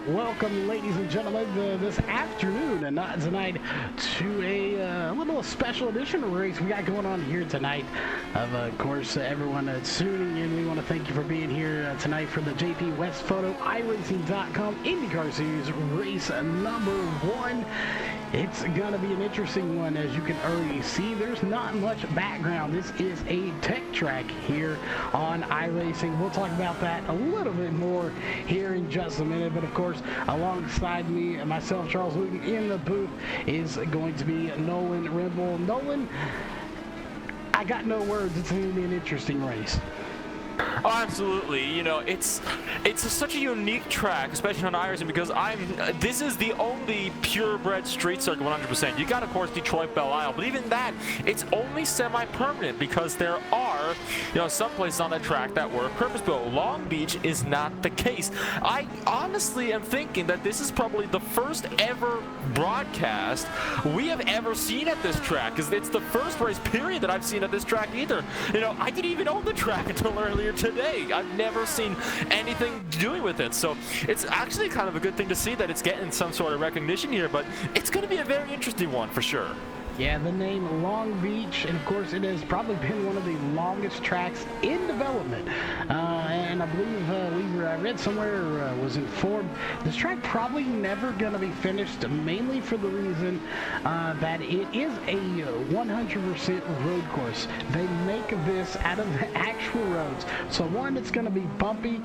Welcome, ladies and gentlemen, this afternoon and not tonight to a little special edition race we got going on here tonight. Of course, everyone that's tuning in, we want to thank you for being here tonight for the JPWestPhoto iRacing.com IndyCar Series race number 1. It's going to be an interesting one, as you can already see. There's not much background. This is a tech track here on iRacing. We'll talk about that a little bit more here in just a minute. But of course, alongside me, myself, Charles Wooten, in the booth is going to be Nolan Rimble. Nolan, I got no words. It's going to be an interesting race. Oh, absolutely. You know, it's such a unique track, especially on iRacing, because this is the only purebred street circuit 100%. You got, of course, Detroit Belle Isle, but even that, it's only semi-permanent because there are, some places on that track that were purpose-built. Long Beach is not the case. I honestly am thinking that this is probably the first ever broadcast we have ever seen at this track, because it's the first race period that I've seen at this track either. I didn't even own the track until earlier today. I've never seen anything doing with it, so it's actually kind of a good thing to see that it's getting some sort of recognition here, but it's going to be a very interesting one for sure. Yeah, the name Long Beach, and of course it has probably been one of the longest tracks in development. And I believe I read somewhere, was informed, this track probably never going to be finished, mainly for the reason that it is a 100% road course. They make this out of actual roads. So one, it's going to be bumpy,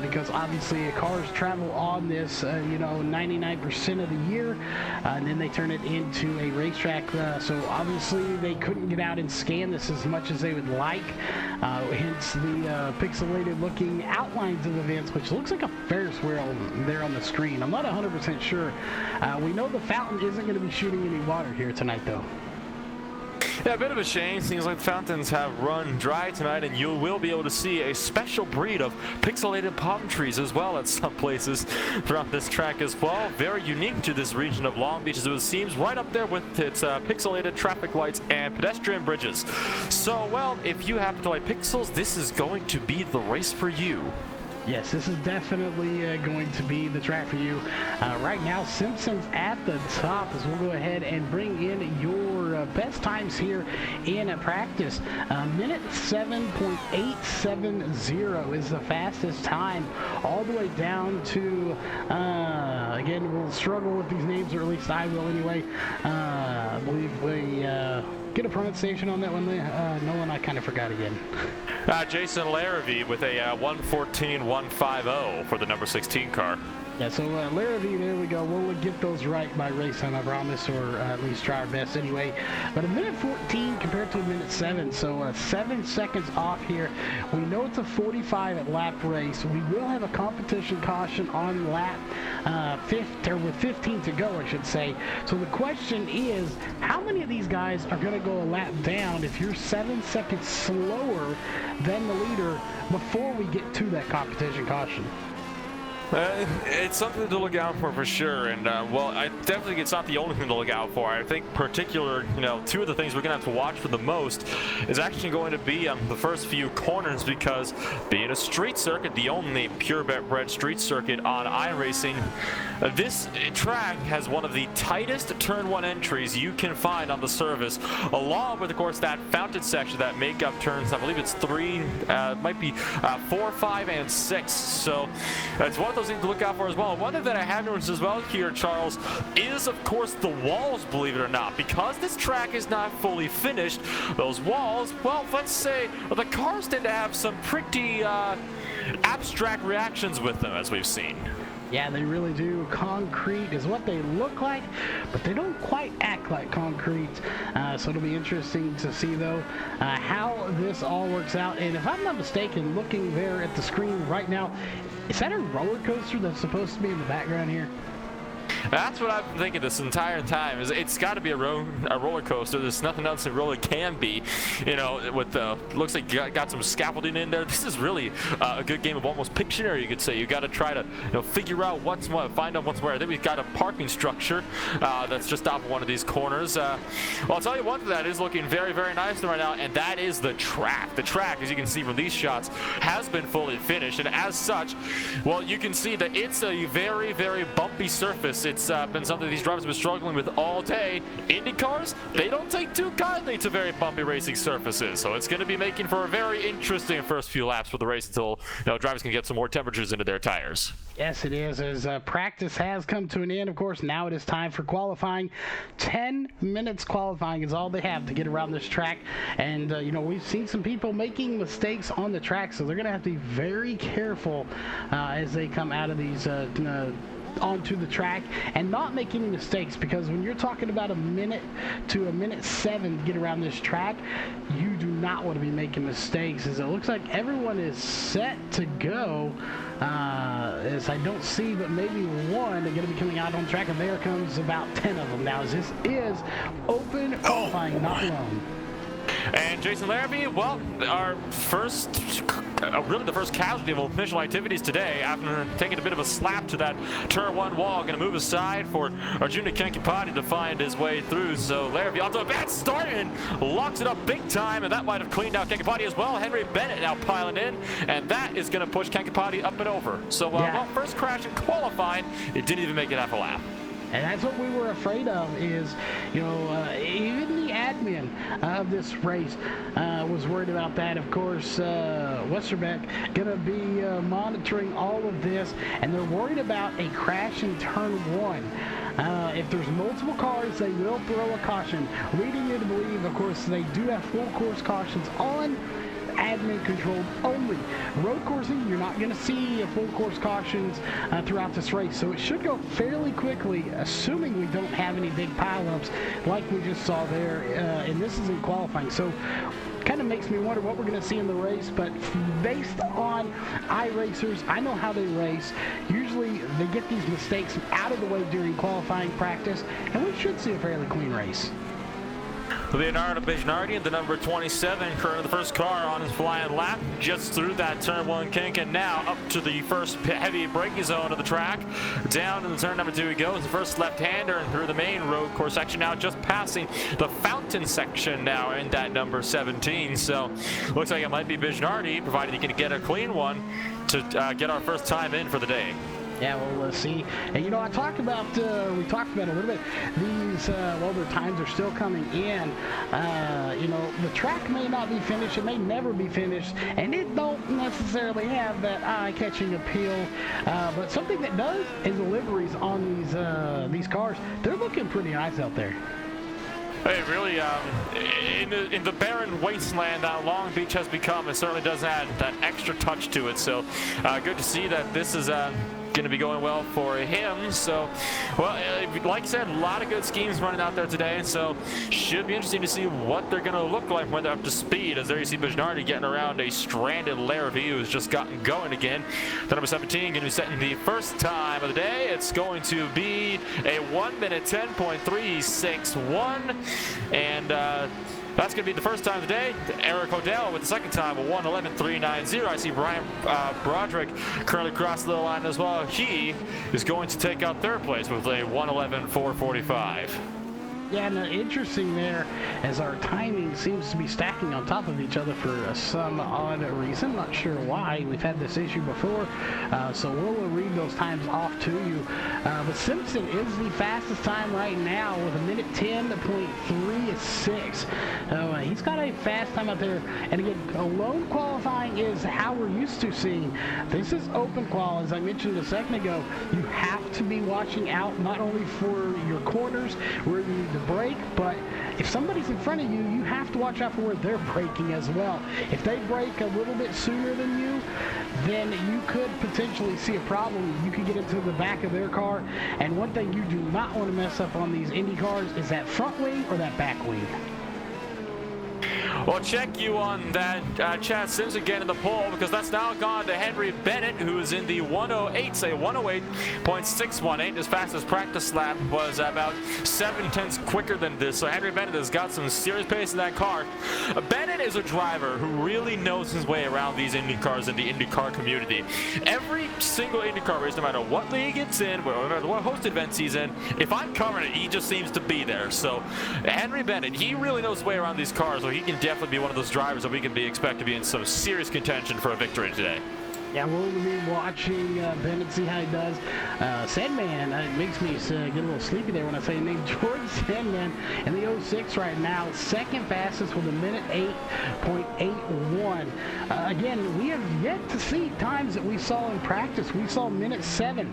because obviously cars travel on this, 99% of the year, and then they turn it into a racetrack. So obviously they couldn't get out and scan this as much as they would like, hence the pixelated looking outlines of the events, which looks like a Ferris wheel there on the screen. I'm not 100% sure. We know the fountain isn't going to be shooting any water here tonight though. Yeah, a bit of a shame. Seems like the fountains have run dry tonight, and you will be able to see a special breed of pixelated palm trees as well at some places throughout this track as well. Very unique to this region of Long Beach, as it seems right up there with its pixelated traffic lights and pedestrian bridges. So, well, if you happen to like pixels, this is going to be the race for you. Yes, this is definitely going to be the track for you. Right now, Simpsons at the top, as we'll go ahead and bring in your best times here in practice. Minute 7.870 is the fastest time, all the way down to, again, we'll struggle with these names, or at least I will anyway. I believe we get a pronunciation on that one, Nolan, I kind of forgot again. Jason Larrivee with a 1:14.150 for the number 16 car. Yeah, so Larrivee, there we go. We'll get those right by race time, I promise, or at least try our best anyway. But a minute 14 compared to a minute 7, so 7 seconds off here. We know it's a 45 lap race. We will have a competition caution on lap with 15 to go, I should say. So the question is, how many of these guys are going to go a lap down if you're 7 seconds slower than the leader before we get to that competition caution? It's something to look out for sure, and well, I definitely it's not the only thing to look out for. I think particular, two of the things we're gonna have to watch for the most is actually going to be the first few corners, because being a street circuit, the only purebred street circuit on iRacing, this track has one of the tightest turn 1 entries you can find on the service, along with, of course, that fountain section that make up turns, I believe it's 3, might be 4, 5, and 6. So it's one of those things to look out for as well. One thing that I have noticed as well here, Charles, is of course the walls, believe it or not. Because this track is not fully finished, those walls, well, let's say the cars tend to have some pretty abstract reactions with them, as we've seen. Yeah, they really do. Concrete is what they look like, but they don't quite act like concrete. So it'll be interesting to see, though, how this all works out. And if I'm not mistaken, looking there at the screen right now, is that a roller coaster that's supposed to be in the background here? That's what I've been thinking this entire time. Is it's got to be a roller coaster. There's nothing else it really can be. You know, with the looks like you got some scaffolding in there. This is really a good game of almost Pictionary, you could say. You got to try to figure out what's what, find out what's where. Then we've got a parking structure that's just off of one of these corners. Well, I'll tell you one thing that is looking very, very nice right now, and that is the track. The track, as you can see from these shots, has been fully finished, and as such, well, you can see that it's a very, very bumpy surface. It's been something these drivers have been struggling with all day. IndyCars, they don't take too kindly to very bumpy racing surfaces, so it's going to be making for a very interesting first few laps for the race until drivers can get some more temperatures into their tires. Yes, it is. As practice has come to an end, of course, now it is time for qualifying. 10 minutes qualifying is all they have to get around this track. And, we've seen some people making mistakes on the track, so they're going to have to be very careful as they come out of these onto the track and not make any mistakes, because when you're talking about a minute to a minute 7 to get around this track, you do not want to be making mistakes, as it looks like everyone is set to go. As I don't see but maybe one are going to be coming out on track, and there comes about 10 of them now, as this is open qualifying, not long. And Jason Larrabee, well, our first, really the first casualty of official activities today, after taking a bit of a slap to that turn 1 wall. Going to move aside for Arjuna Kankipati to find his way through. So Larrabee off to a bad start and locks it up big time, and that might have cleaned out Kankipati as well. Henry Bennett now piling in, and that is going to push Kankipati up and over. So, well, first crash in qualifying, it didn't even make it half a lap. And that's what we were afraid of, is, even the admin of this race was worried about that. Of course, Westerbeck going to be monitoring all of this, and they're worried about a crash in turn 1. If there's multiple cars, they will throw a caution, leading you to believe, of course, they do have full course cautions on admin controlled only. Road coursing, you're not going to see full course cautions throughout this race, so it should go fairly quickly, assuming we don't have any big pileups like we just saw there, and this is in qualifying. So kind of makes me wonder what we're going to see in the race, but based on iRacers, I know how they race. Usually they get these mistakes out of the way during qualifying practice, and we should see a fairly clean race. Leonardo Bijnardi, the number 27, currently the first car on his flying lap, just through that turn 1 kink, and now up to the first heavy braking zone of the track. Down in the turn number 2 he goes, the first left-hander, and through the main road course section, now just passing the fountain section now in that number 17. So looks like it might be Bijnardi, provided he can get a clean one to get our first time in for the day. Yeah, well, let's see. And, we talked about a little bit, these, their times are still coming in. The track may not be finished, it may never be finished, and it don't necessarily have that eye-catching appeal. But something that does is the liveries on these cars. They're looking pretty nice out there. Hey, really, in the barren wasteland that Long Beach has become, it certainly does add that extra touch to it. So good to see that this is going to be going well for him. So, well, like I said, a lot of good schemes running out there today, so should be interesting to see what they're going to look like when they're up to speed, as there you see Bijnardi getting around a stranded Larrabee who's just gotten going again. The number 17 going to be setting the first time of the day. It's going to be a 1 minute 10.361, and that's going to be the first time of the day. Eric Odell with the second time, a 1:11.390. I see Brian Broderick currently crossed the line as well. He is going to take out third place with a 1:11.445. Yeah, and interesting there, as our timing seems to be stacking on top of each other for some odd reason. Not sure why. We've had this issue before, so we'll read those times off to you. But Simpson is the fastest time right now with a 1:10.36. He's got a fast time out there. And again, alone qualifying is how we're used to seeing. This is open qual, as I mentioned a second ago. You have to be watching out not only for your corners where you need to brake, but if somebody's in front of you, you have to watch out for where they're braking as well. If they brake a little bit sooner than you, then you could potentially see a problem. You could get into the back of their car, and one thing you do not want to mess up on these Indy cars is that front wing or that back wing. Well, check you on that Chad Sims again in the pole, because that's now gone to Henry Bennett, who is in the 108, say 108.618. His fastest practice lap was about 7/10 quicker than this, so Henry Bennett has got some serious pace in that car. Bennett is a driver who really knows his way around these Indy cars in the IndyCar community. Every single IndyCar race, no matter what league it's in, no matter what host events he's in, if I'm covering it, he just seems to be there. So Henry Bennett, he really knows his way around these cars, so he can definitely be one of those drivers that we can expect to be in some serious contention for a victory today. Yeah, we'll be watching Bennett, see how he does. Sandman, it makes me get a little sleepy there when I say his name. George Sandman in the 06 right now, second fastest with a minute 8.81. Again, we have yet to see times that we saw in practice. We saw minute 7.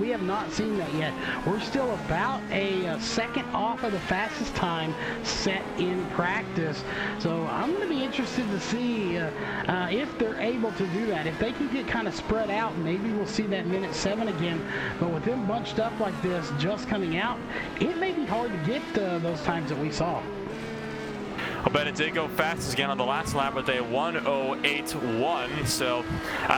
We have not seen that yet. We're still about a second off of the fastest time set in practice. So I'm going to be interested to see if they're able to do that. If they can get kind of spread out, maybe we'll see that minute 7 again. But with them bunched up like this, just coming out, it may be hard to get those times that we saw. Bennett did go fastest again on the last lap with a 1:08.1, so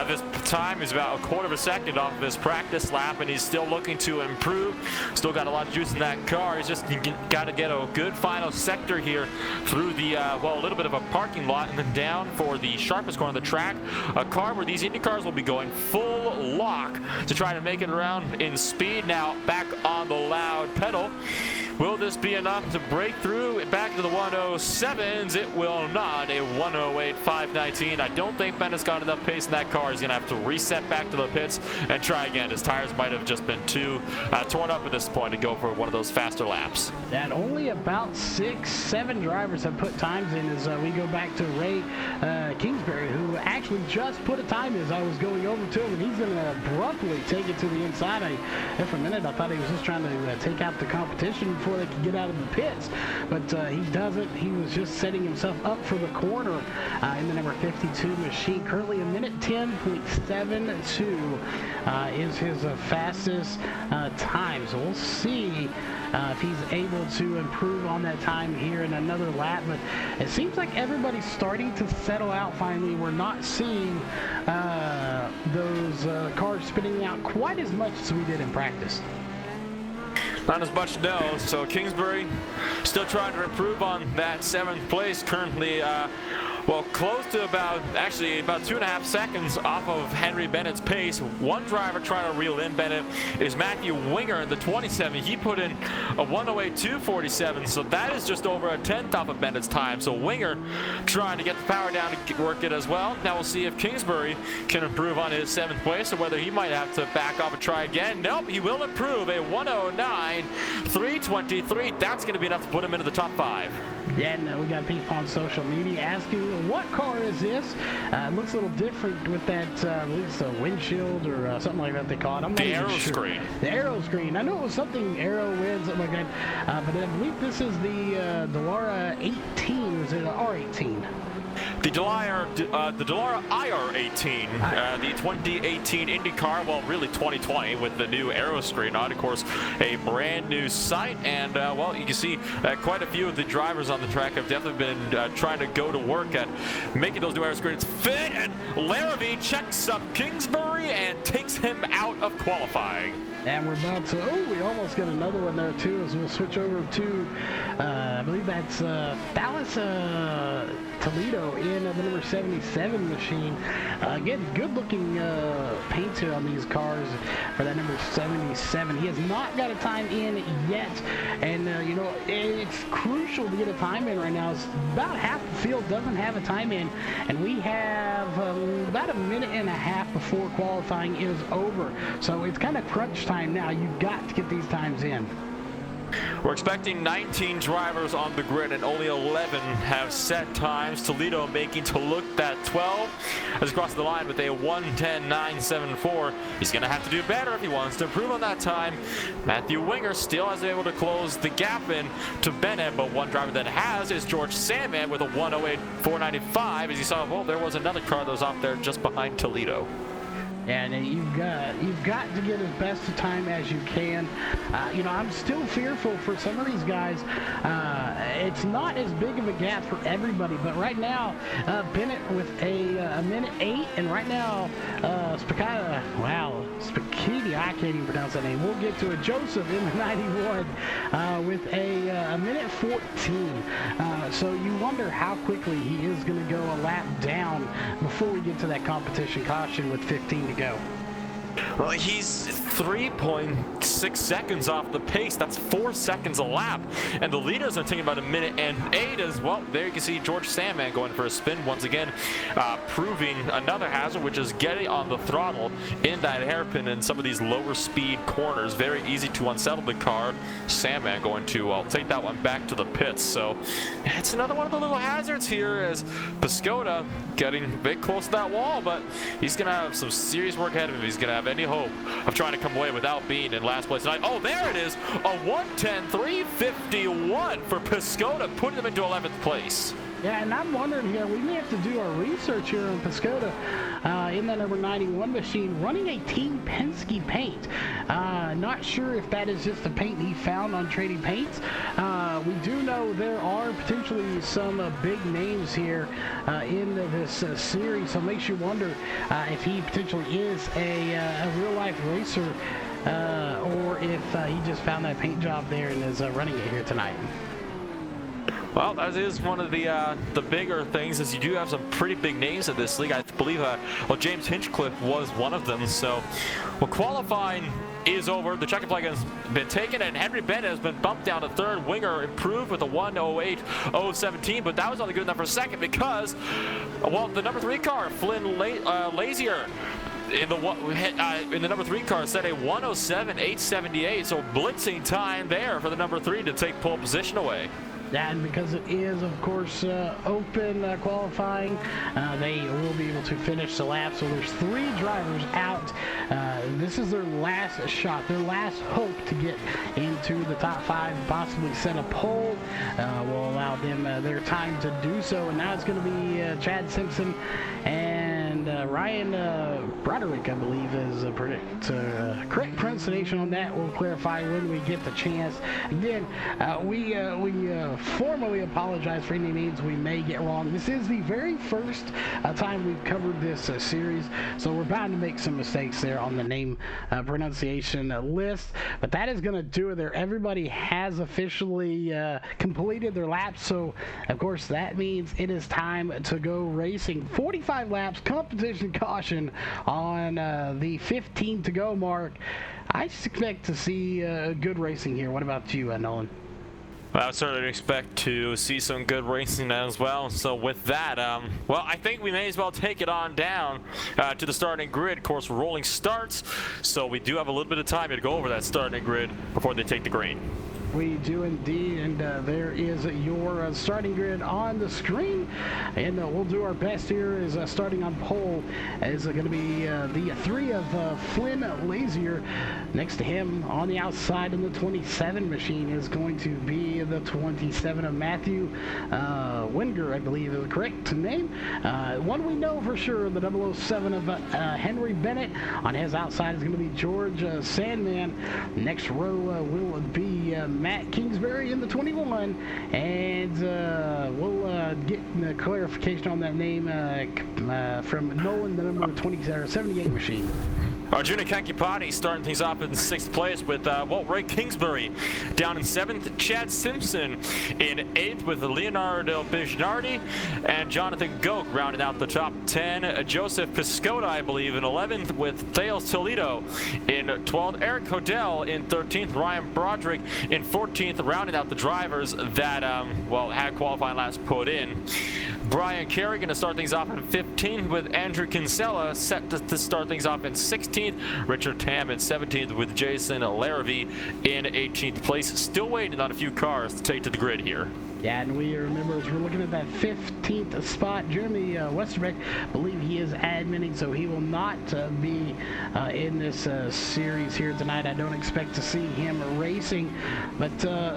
this time is about a quarter of a second off of his practice lap, and he's still looking to improve. Still got a lot of juice in that car. He's just got to get a good final sector here through the, well, a little bit of a parking lot, and then down for the sharpest corner of the track, a car where these Indy cars will be going full lock to try to make it around in speed. Now back on the loud pedal. Will this be enough to break through back to the 107s? It will not. A 108.519. I don't think Bennett's got enough pace in that car. He's going to have to reset back to the pits and try again. His tires might have just been too torn up at this point to go for one of those faster laps. And only about 6-7 drivers have put times in as we go back to Ray Kingsbury, who actually just put a time in as I was going over to him, and he's going to abruptly take it to the inside. There for a minute, I thought he was just trying to take out the competition before they could get out of the pits, but he doesn't. He was just setting himself up for the corner in the number 52 machine. Currently a minute 10.72 is his fastest time, so we'll see if he's able to improve on that time here in another lap. But it seems like everybody's starting to settle out finally. We're not seeing those cars spinning out quite as much as we did in practice. Not as much, no. So Kingsbury still trying to improve on that 7th place. Currently, well, close to about 2.5 seconds off of Henry Bennett's pace. One driver trying to reel in Bennett is Matthew Winger in the 27. He put in a 108.247, so that is just over a 10th off of Bennett's time. So Winger trying to get the power down to work it as well. Now we'll see if Kingsbury can improve on his 7th place, or whether he might have to back off and try again. Nope, he will improve. A 109.323. That's going to be enough to put him into the top 5. Yeah, and we got people on social media asking, what car is this? It looks a little different with that, I believe it's a windshield or something like that they call it. I'm not the aero sure. Screen. The aero screen. I know it was something aero with, something like that. But I believe this is the Dallara 18, or is it an R18? The Dallara IR18, the 2018 IndyCar, well, really 2020 with the new aero screen on. Of course, a brand new sight, and well, you can see quite a few of the drivers on the track have definitely been trying to go to work at making those new aero screens fit, and Larrabee checks up Kingsbury and takes him out of qualifying. And we're about to, we almost got another one there too, as we'll switch over to, I believe that's Dallas Toledo in the number 77 machine. Again, good looking paint here on these cars for that number 77. He has not got a time in yet, and you know, it's crucial to get a time in right now. It's about half the field doesn't have a time in, and we have about a minute and a half before qualifying is over. So it's kind of crunch time now. You've got to get these times in. We're expecting 19 drivers on the grid, and only 11 have set times. Toledo making to look that 12 has crossed the line with a 1:10.974. He's going to have to do better if he wants to improve on that time. Matthew Winger still has been able to close the gap in to Bennett, but one driver that has is George Sandman with a 1:08.495. As you saw, well, there was another car that was off there just behind Toledo. And you've got to get as best a time as you can. I'm still fearful for some of these guys. It's not as big of a gap for everybody, but right now, Bennett with a minute 8, and right now, Spicchini, I can't even pronounce that name. We'll get to it. Joseph in the 91 with a minute 14. So you wonder how quickly he is going to go a lap down before we get to that competition caution with 15 to go. Well, he's 3.6 seconds off the pace. That's 4 seconds a lap. And the leaders are taking about a minute and 8 as well. There you can see George Sandman going for a spin once again, proving another hazard, which is getting on the throttle in that hairpin in some of these lower speed corners. Very easy to unsettle the car. Sandman going to take that one back to the pits. So it's another one of the little hazards here as Piscotto getting a bit close to that wall, but he's going to have some serious work ahead of him. He's going to have any hope of trying to come away without being in last place tonight. Oh, there it is. A 1:10.351 for Piscotto, putting him into 11th place. Yeah, and I'm wondering here, we may have to do our research here on Piscotto in that number 91 machine, running a Team Penske paint. Not sure if that is just the paint he found on Trading Paints. We do know there are potentially some big names here in this series, so it makes you wonder if he potentially is a real-life racer or if he just found that paint job there and is running it here tonight. Well, that is one of the bigger things, is you do have some pretty big names in this league. I believe, James Hinchcliffe was one of them. So, qualifying is over. The checkered flag has been taken, and Henry Bennett has been bumped down to third. Winger improved with a 1:08.017, but that was only good enough for second because, the number 3 car, Flynn Lazier, in the number 3 car set a 1:07.878, so blitzing time there for the number 3 to take pole position away. And because it is, of course, open qualifying, they will be able to finish the lap. So there's 3 drivers out. This is their last shot, their last hope to get into the top 5, possibly set a pole. Will allow them their time to do so. And now it's going to be Chad Simpson and Ryan Broderick, I believe, is correct pronunciation on that. We'll clarify when we get the chance. Again, we formally apologize for any names we may get wrong. This is the very first time we've covered this series, so we're bound to make some mistakes there on the name pronunciation list, but that is going to do it there. Everybody has officially completed their laps, so of course that means it is time to go racing. 45 laps, competition caution on the 15 to go mark. I expect to see good racing here. What about you, Nolan? I would certainly expect to see some good racing as well. So with that, I think we may as well take it on down to the starting grid. Of course, rolling starts, so we do have a little bit of time to go over that starting grid before they take the green. We do indeed, and there is your starting grid on the screen, and we'll do our best here. Is starting on pole is going to be the 3 of Flynn Lazier. Next to him on the outside in the 27 machine is going to be the 27 of Matthew Winger, I believe is the correct name. One we know for sure, the 007 of Henry Bennett. On his outside is going to be George Sandman. Next row will be Matt Kingsbury in the 21, and we'll get the clarification on that name from Nolan, the number 78 machine. Arjuna Kankipati starting things off in 6th place with Ray Kingsbury down in 7th. Chad Simpson in 8th with Leonardo Bijnardi and Jonathan Goke rounding out the top 10. Joseph Piscotto, I believe, in 11th with Thales Toledo in 12th. Eric Hodel in 13th. Ryan Broderick in 14th, rounding out the drivers that had qualifying laps put in. Brian Carey going to start things off in 15th with Andrew Kinsella set to start things off in 16th. Richard Tam in 17th with Jason Larrabee in 18th place. Still waiting on a few cars to take to the grid here. Yeah, and we remember as we're looking at that 15th spot, Jeremy Westerbeck, I believe he is admitting, so he will not be in this series here tonight. I don't expect to see him racing, but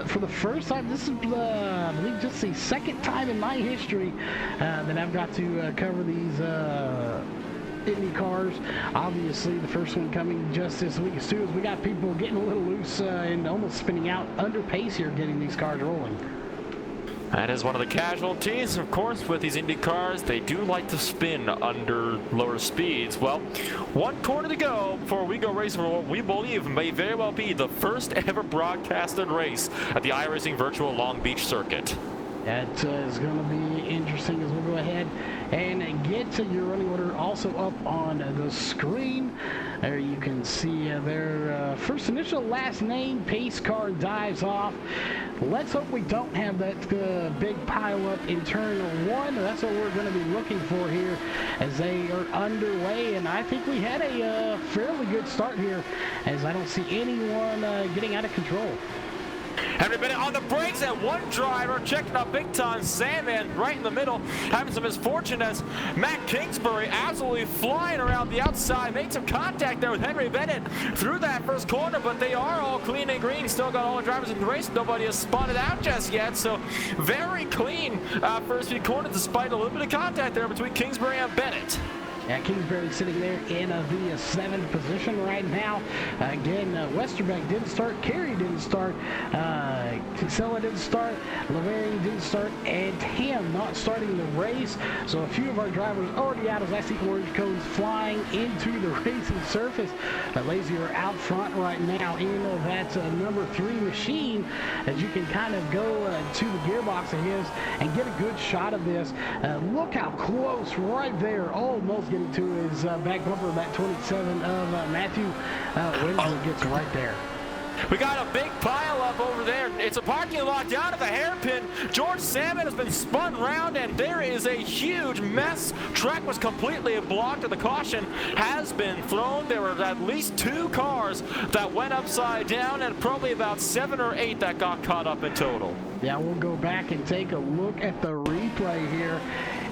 for the first time, this is, I believe, just the second time in my history that I've got to cover these Indy cars. Obviously, the first one coming just this week as soon as we got people getting a little loose and almost spinning out under pace here, getting these cars rolling. That is one of the casualties, of course, with these Indy cars. They do like to spin under lower speeds. Well, one corner to go before we go racing for what we believe may very well be the first ever broadcasted race at the iRacing Virtual Long Beach Circuit. That is going to be interesting as we'll go ahead and get to your running order also up on the screen. There you can see their first initial last name. Pace car dives off. Let's hope we don't have that big pile up in turn one. That's what we're going to be looking for here as they are underway. And I think we had a fairly good start here as I don't see anyone getting out of control. Henry Bennett on the brakes, and one driver checking up big time. Sandman right in the middle, having some misfortune as Matt Kingsbury absolutely flying around the outside. Made some contact there with Henry Bennett through that first corner, but they are all clean and green. Still got all the drivers in the race. Nobody has spotted out just yet, so very clean first few corners despite a little bit of contact there between Kingsbury and Bennett. Yeah, Kingsbury sitting there in the seventh position right now. Again, Westerbeck didn't start, Carey didn't start, Kinsella didn't start, Lavering didn't start, and Tam not starting the race. So a few of our drivers already out as I see orange cones flying into the racing surface. Lazy are out front right now in that number 3 machine, as you can kind of go to the gearbox of his and get a good shot of this. Look how close right there, almost getting to his back bumper. That 27 of Matthew Winslow gets right there. We got a big pile up over there. It's a parking lot down at the hairpin. George Salmon has been spun round, and there is a huge mess. Track was completely blocked, and the caution has been thrown. There were at least 2 cars that went upside down, and probably about 7 or 8 that got caught up in total. Yeah, we'll go back and take a look at the replay here,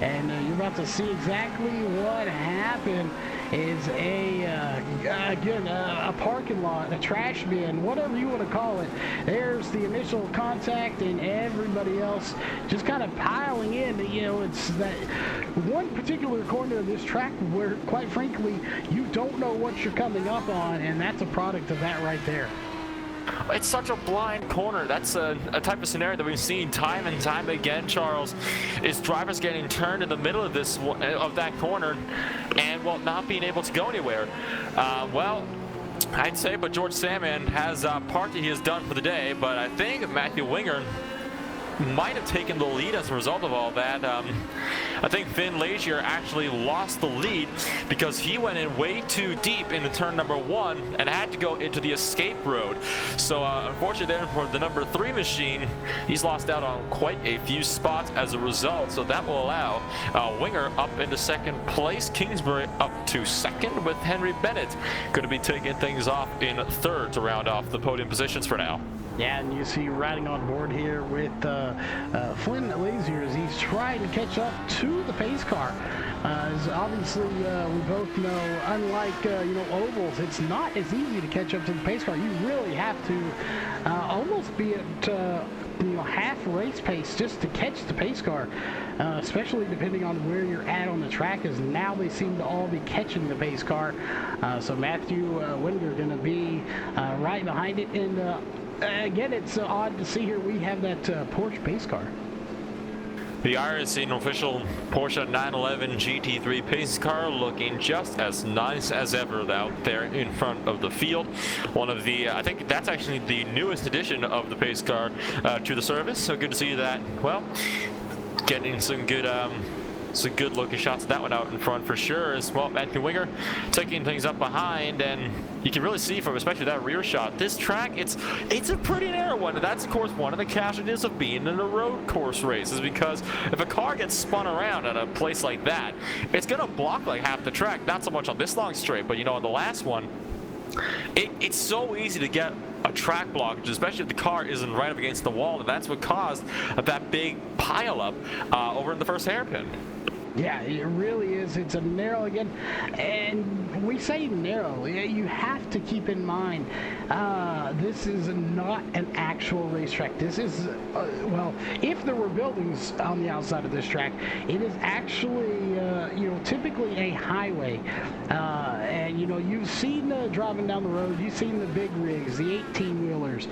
and you're about to see exactly what happened. Is a parking lot, a trash bin, whatever you want to call it. There's the initial contact, and everybody else just kind of piling in. You know, it's that one particular corner of this track where, quite frankly, you don't know what you're coming up on, and that's a product of that right there. It's such a blind corner. That's a type of scenario that we've seen time and time again, Charles, is drivers getting turned in the middle of that corner and, well, not being able to go anywhere. Well, I'd say, but George Salmon has part that he has done for the day, but I think Matthew Winger might have taken the lead as a result of all that. I think Finn Lazier actually lost the lead because he went in way too deep into turn number 1 and had to go into the escape road. So unfortunately there for the number 3 machine, he's lost out on quite a few spots as a result. So that will allow Winger up into second place, Kingsbury up to second, with Henry Bennett going to be taking things off in third to round off the podium positions for now. Yeah, and you see riding on board here with Flynn Lazier as he's trying to catch up to the pace car. As obviously we both know, unlike ovals, it's not as easy to catch up to the pace car. You really have to almost be at half race pace just to catch the pace car, especially depending on where you're at on the track, as now they seem to all be catching the pace car. So Matthew Winger going to be right behind it, and again, it's odd to see here we have that Porsche pace car. The iRacing official Porsche 911 GT3 pace car looking just as nice as ever out there in front of the field. One of the, I think that's actually the newest edition of the pace car to the service, so good to see that. Well, getting some good looking shots of that one out in front for sure as well. Matthew Winger taking things up behind, and you can really see from especially that rear shot, this track, it's a pretty narrow one, and that's of course one of the casualties of being in a road course race, is because if a car gets spun around at a place like that, it's going to block like half the track. Not so much on this long straight, but on the last one, it's so easy to get a track blockage, especially if the car isn't right up against the wall, and that's what caused that big pile up over in the first hairpin. Yeah, it really is. It's a narrow again, and we say narrow. You have to keep in mind, this is not an actual racetrack. This is, well, if there were buildings on the outside of this track, it is actually, typically a highway. And you've seen driving down the road. You've seen the big rigs, the 18-wheelers.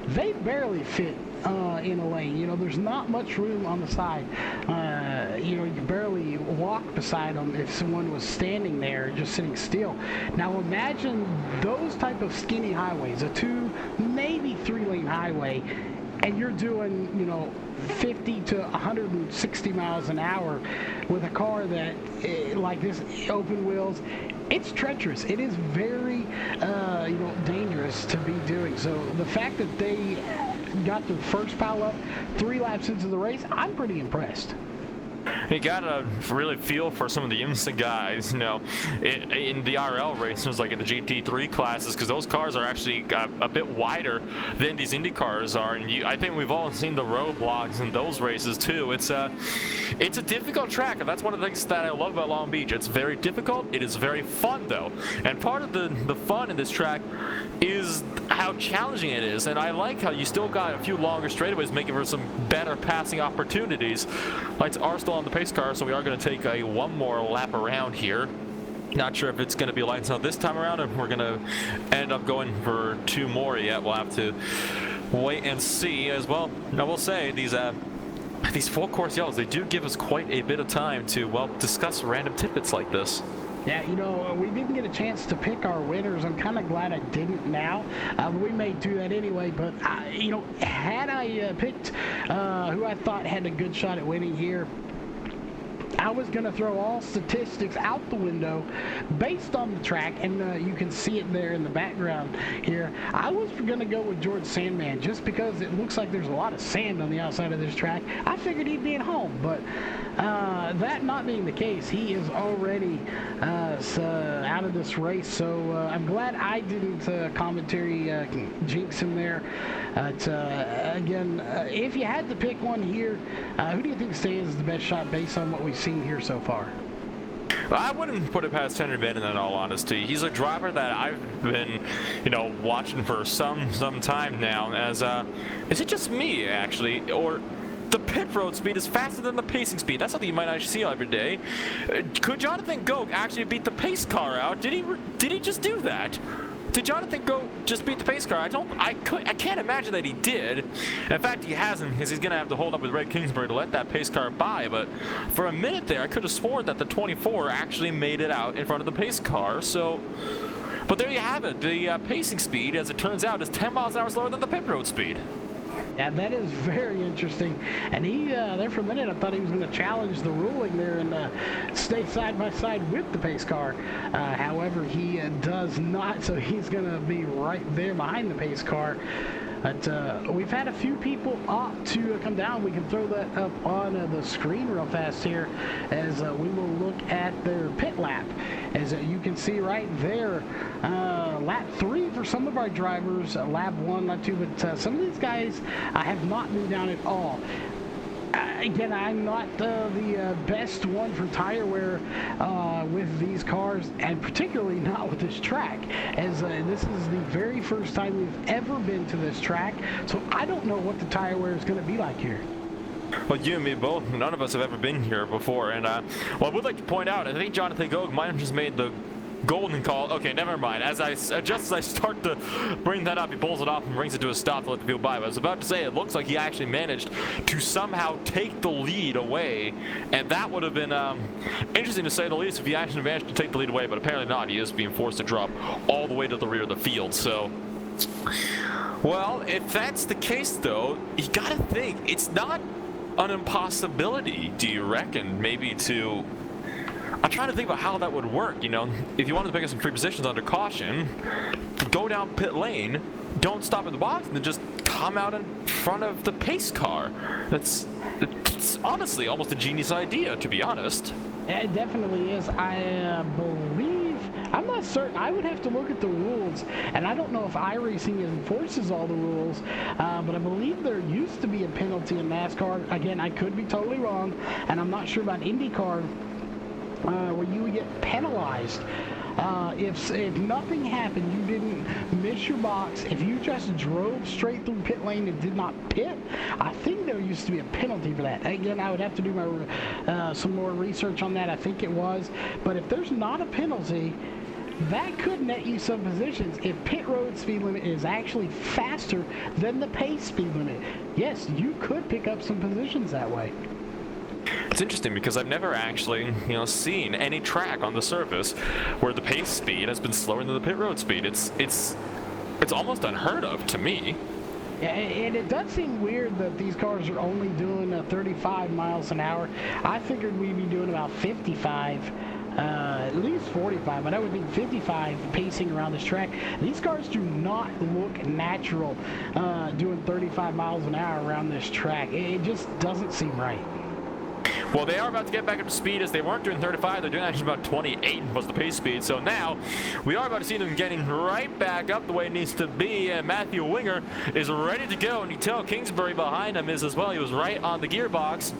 They barely fit in a lane. There's not much room on the side. You can barely walk beside them if someone was standing there just sitting still. Now imagine those type of skinny highways, a 2, maybe 3-lane highway, and you're doing 50 to 160 miles an hour with a car that like this, open wheels. It's treacherous. It is very dangerous to be doing. So the fact that they got their first pile up 3 laps into the race, I'm pretty impressed. You gotta really feel for some of the IMSA guys, in the RL races, like in the GT3 classes, because those cars are actually a bit wider than these Indy cars are, and I think we've all seen the roadblocks in those races too. It's a difficult track, and that's one of the things that I love about Long Beach. It's very difficult. It is very fun though, and part of the fun in this track is how challenging it is, and I like how you still got a few longer straightaways, making for some better passing opportunities. Lights are still on the pace car, so we are going to take one more lap around here. Not sure if it's going to be lights out this time around, or if we're going to end up going for 2 more yet. We'll have to wait and see as well. Now, we'll say these full course yellows, they do give us quite a bit of time to, discuss random tidbits like this. Yeah, we didn't get a chance to pick our winners. I'm kind of glad I didn't now. We may do that anyway, but, had I picked who I thought had a good shot at winning here, I was going to throw all statistics out the window based on the track, and you can see it there in the background here. I was going to go with George Sandman just because it looks like there's a lot of sand on the outside of this track. I figured he'd be at home, but that not being the case, he is already out of this race, so I'm glad I didn't commentary jinx him there. Again, if you had to pick one here, who do you think stands the best shot based on what we've seen here so far? I wouldn't put it past Henry Bennett in all honesty. He's a driver that I've been, watching for some time now. Is it just me actually, or the pit road speed is faster than the pacing speed? That's something you might not see every day. Could Jonathan Goke actually beat the pace car out? Did he just do that? Did Jonathan Goke just beat the pace car? I can't imagine that he did. In fact, he hasn't, because he's going to have to hold up with Red Kingsbury to let that pace car by. But for a minute there, I could have sworn that the 24 actually made it out in front of the pace car. But there you have it. The pacing speed, as it turns out, is 10 miles an hour slower than the pit road speed. Yeah, that is very interesting. And he, there for a minute, I thought he was going to challenge the ruling there and stay side by side with the pace car. However, he does not, so he's going to be right there behind the pace car. But we've had a few people opt to come down. We can throw that up on the screen real fast here as we will look at their pit lap. As you can see right there, lap 3 for some of our drivers, lap 1, lap 2, but some of these guys have not been down at all. Again, I'm not the best one for tire wear with these cars, and particularly not with this track, as this is the very first time we've ever been to this track, so I don't know what the tire wear is going to be like here. Well, you and me both, none of us have ever been here before, and I would like to point out, I think Jonathan Goke might have just made the golden call. Okay, never mind. Just as I start to bring that up, he pulls it off and brings it to a stop to let the people by. But I was about to say, it looks like he actually managed to somehow take the lead away, and that would have been interesting to say the least if he actually managed to take the lead away, but apparently not. He is being forced to drop all the way to the rear of the field, so... Well, if that's the case, though, you gotta think, it's not an impossibility, do you reckon, maybe to... I'm trying to think about how that would work, if you wanted to pick up some free positions under caution, go down pit lane, don't stop at the box, and then just come out in front of the pace car. It's honestly almost a genius idea, to be honest. It definitely is. I believe I'm not certain. I would have to look at the rules, and I don't know if iRacing enforces all the rules, but I believe there used to be a penalty in NASCAR. Again, I could be totally wrong, and I'm not sure about IndyCar, where you would get penalized. If nothing happened, you didn't miss your box, if you just drove straight through pit lane and did not pit, I think there used to be a penalty for that. Again, I would have to do my some more research on that. I think it was. But if there's not a penalty, that could net you some positions if pit road speed limit is actually faster than the pace speed limit. Yes, you could pick up some positions that way. It's interesting because I've never actually, seen any track on the surface where the pace speed has been slower than the pit road speed. It's almost unheard of to me. Yeah, and it does seem weird that these cars are only doing 35 miles an hour. I figured we'd be doing about 55. At least 45, but I would think 55 pacing around this track. These cars do not look natural doing 35 miles an hour around this track. It just doesn't seem right. Well, they are about to get back up to speed, as they weren't doing 35. They're doing actually about 28 was the pace speed. So now we are about to see them getting right back up the way it needs to be. And Matthew Winger is ready to go. And you tell Kingsbury behind him is as well. He was right on the gearbox.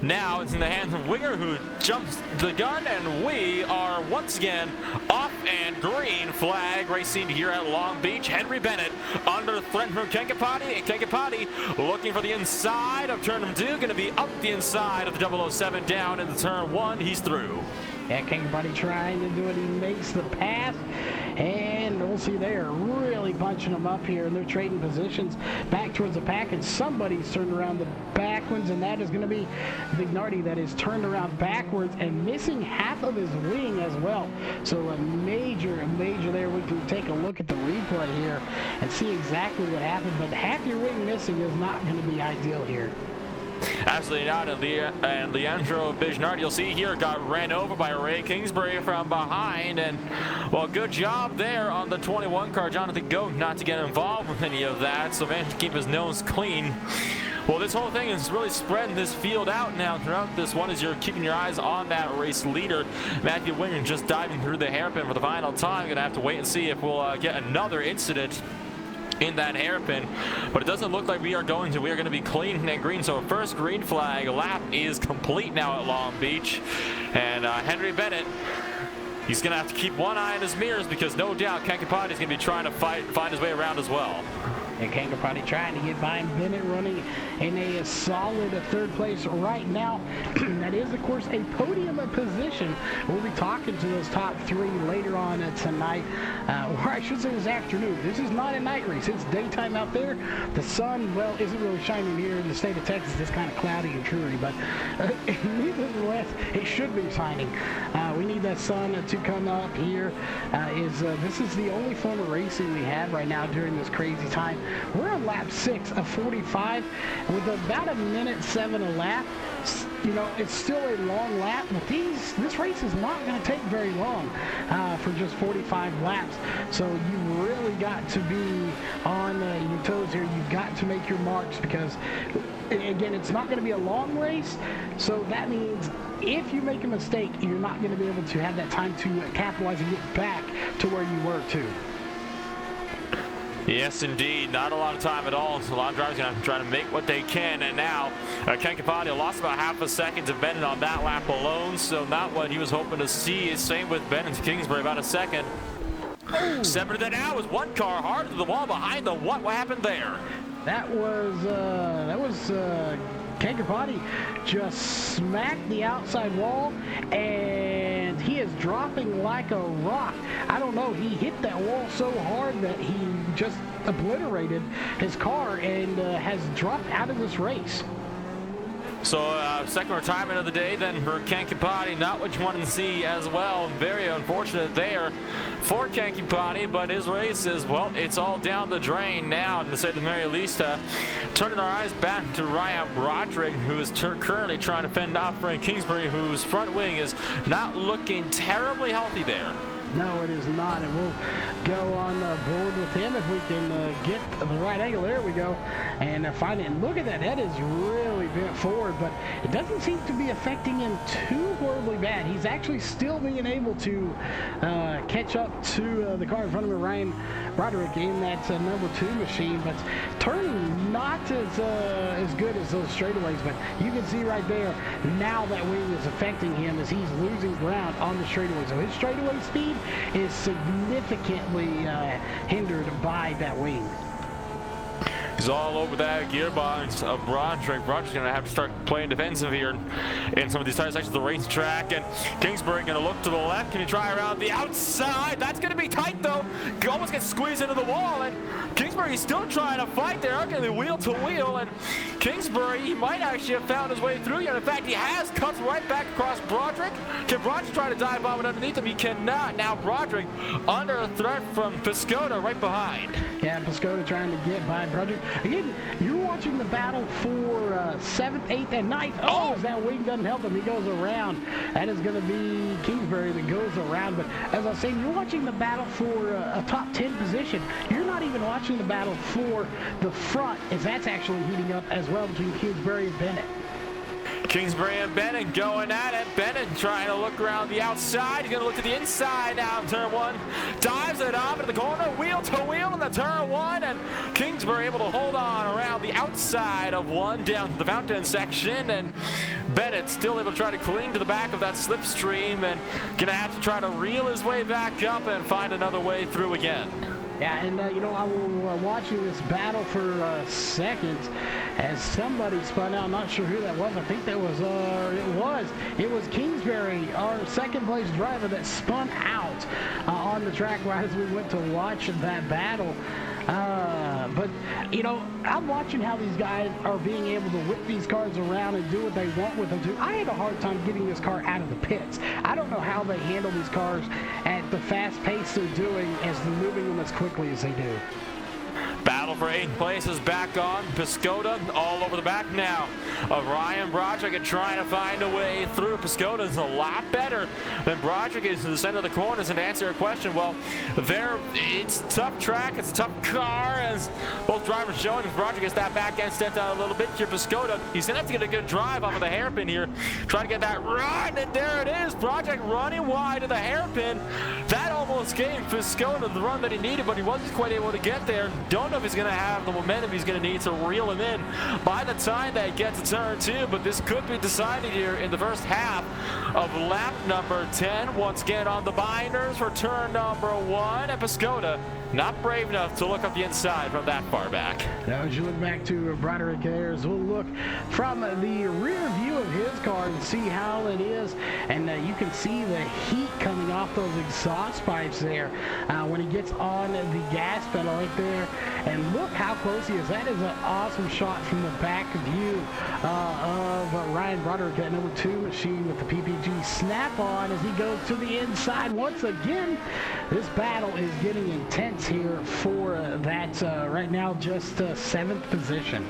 Now it's in the hands of Winger, who jumps the gun, and we are once again off and green flag racing here at Long Beach. Henry Bennett under threat from Kankapati, and Kankapati looking for the inside of turn 2, going to be up the inside of the 007 down into turn 1. He's through. Yeah, Kankapati trying to do it. He makes the pass, and we'll see they are really punching them up here, and they're trading positions back towards the pack, and somebody's turned around the backwards, and that is going to be Vignardi, that is turned around backwards and missing half of his wing as well. So a major there. We can take a look at the replay here and see exactly what happened, but half your wing missing is not going to be ideal here. Absolutely not. And Leandro Bignardi, you'll see here, got ran over by Ray Kingsbury from behind. And, well, good job there on the 21 car, Jonathan Goat, not to get involved with any of that. So managed to keep his nose clean. Well, this whole thing is really spreading this field out now throughout this one, as you're keeping your eyes on that race leader. Matthew Winger just diving through the hairpin for the final time. Going to have to wait and see if we'll get another incident in that hairpin, but it doesn't look like we are going to. We are going to be clean and green. So first green flag lap is complete now at Long Beach, and Henry Bennett, he's going to have to keep one eye on his mirrors, because no doubt Kankapati is going to be trying to find his way around as well. And Kankapati trying to get by him. Bennett running in a solid third place right now. That is, of course, a podium position. We'll be talking to those top three later on tonight, or I should say this afternoon. This is not a night race. It's daytime out there. The sun, well, isn't really shining here in the state of Texas. It's kind of cloudy and dreary, but nevertheless, it should be shining. We need that sun to come up here. This is the only form of racing we have right now during this crazy time. We're on lap 6 of 45 with about a minute 7 a lap. It's still a long lap, but this race is not going to take very long for just 45 laps. So you really got to be on your toes here. You've got to make your marks, because, again, it's not going to be a long race. So that means if you make a mistake, you're not going to be able to have that time to capitalize and get back to where you were to. Yes, indeed. Not a lot of time at all. So a lot of drivers are going to try to make what they can. And now Kankapati lost about half a second to Bennett on that lap alone. So not what he was hoping to see. Same with Bennett to Kingsbury, about a second. Separate than now was one car hard to the wall behind the what happened there? That was Kankapati just smacked the outside wall, and he is dropping like a rock. I don't know, he hit that wall so hard that he just obliterated his car and has dropped out of this race. So second retirement of the day then for Kankapati, not what you wanted to see as well. Very unfortunate there for Kankapati, but his race is, well, it's all down the drain now, to say the very least. Turning our eyes back to Ryan Broderick, who is currently trying to fend off Frank Kingsbury, whose front wing is not looking terribly healthy there. No, it is not, and we'll go on board with him if we can get the right angle. There we go, and find it. And look at that. That is really bent forward, but it doesn't seem to be affecting him too horribly bad. He's actually still being able to catch up to the car in front of him, Ryan Broderick, in that number 2 machine, but turning not as good as those straightaways. But you can see right there, now that wing is affecting him as he's losing ground on the straightaway. So his straightaway speed is significantly hindered by that wing. He's all over that gearbox of Broderick. Broderick's going to have to start playing defensive here in some of these tight sections of the racetrack. And Kingsbury going to look to the left. Can he try around the outside? That's going to be tight, though. He almost gets squeezed into the wall. And Kingsbury is still trying to fight there. Going to be wheel to wheel. And Kingsbury, he might actually have found his way through here. In fact, he has cuts right back across Broderick. Can Broderick try to dive bomb it underneath him? He cannot. Now Broderick under a threat from Piscotto right behind. Yeah, Piscotto trying to get by Broderick. Again, you're watching the battle for 7th, 8th, and 9th. Oh, that wing doesn't help him. He goes around. That is going to be Kingsbury that goes around. But as I was saying, you're watching the battle for a top 10 position. You're not even watching the battle for the front, as that's actually heating up as well between Kingsbury and Bennett. Kingsbury and Bennett going at it. Bennett trying to look around the outside. He's going to look to the inside now in turn 1. Dives it off into the corner, wheel to wheel in the turn 1. And Kingsbury able to hold on around the outside of 1 down to the fountain section. And Bennett still able to try to cling to the back of that slipstream and going to have to try to reel his way back up and find another way through again. Yeah, and you know, I was watching this battle for seconds as somebody spun out. I'm not sure who that was. I think that was it was Kingsbury, our second place driver, that spun out on the track right as we went to watch that battle. But, you know, I'm watching how these guys are being able to whip these cars around and do what they want with them too. I had a hard time getting this car out of the pits. I don't know how they handle these cars at the fast pace they're doing as they're moving them as quickly as they do. Battle for 8th place is back on. Piscotto all over the back now of Ryan Broderick and trying to find a way through. Piscotto is a lot better than Broderick is in the center of the corners. And to answer your question, well, it's a tough track. It's a tough car, as both drivers showing. If Broderick gets that back end stepped out a little bit here, Piscotto, he's going to have to get a good drive off of the hairpin here. Trying to get that run, and there it is. Broderick running wide of the hairpin. That almost gave Piscotto the run that he needed, but he wasn't quite able to get there. Don't know if he's going to have the momentum he's going to need to reel him in by the time they get to turn 2, but this could be decided here in the first half of lap number 10. Once again on the binders for turn number 1, and Piscotto not brave enough to look up the inside from that far back. Now, as you look back to Broderick there, we'll look from the rear view of his car and see how it is. And you can see the heat coming off those exhaust pipes there when he gets on the gas pedal right there. And look how close he is. That is an awesome shot from the back view of Ryan Broderick, that number 2 machine with the PPG snap-on as he goes to the inside. Once again, this battle is getting intense here for that right now just 7th position.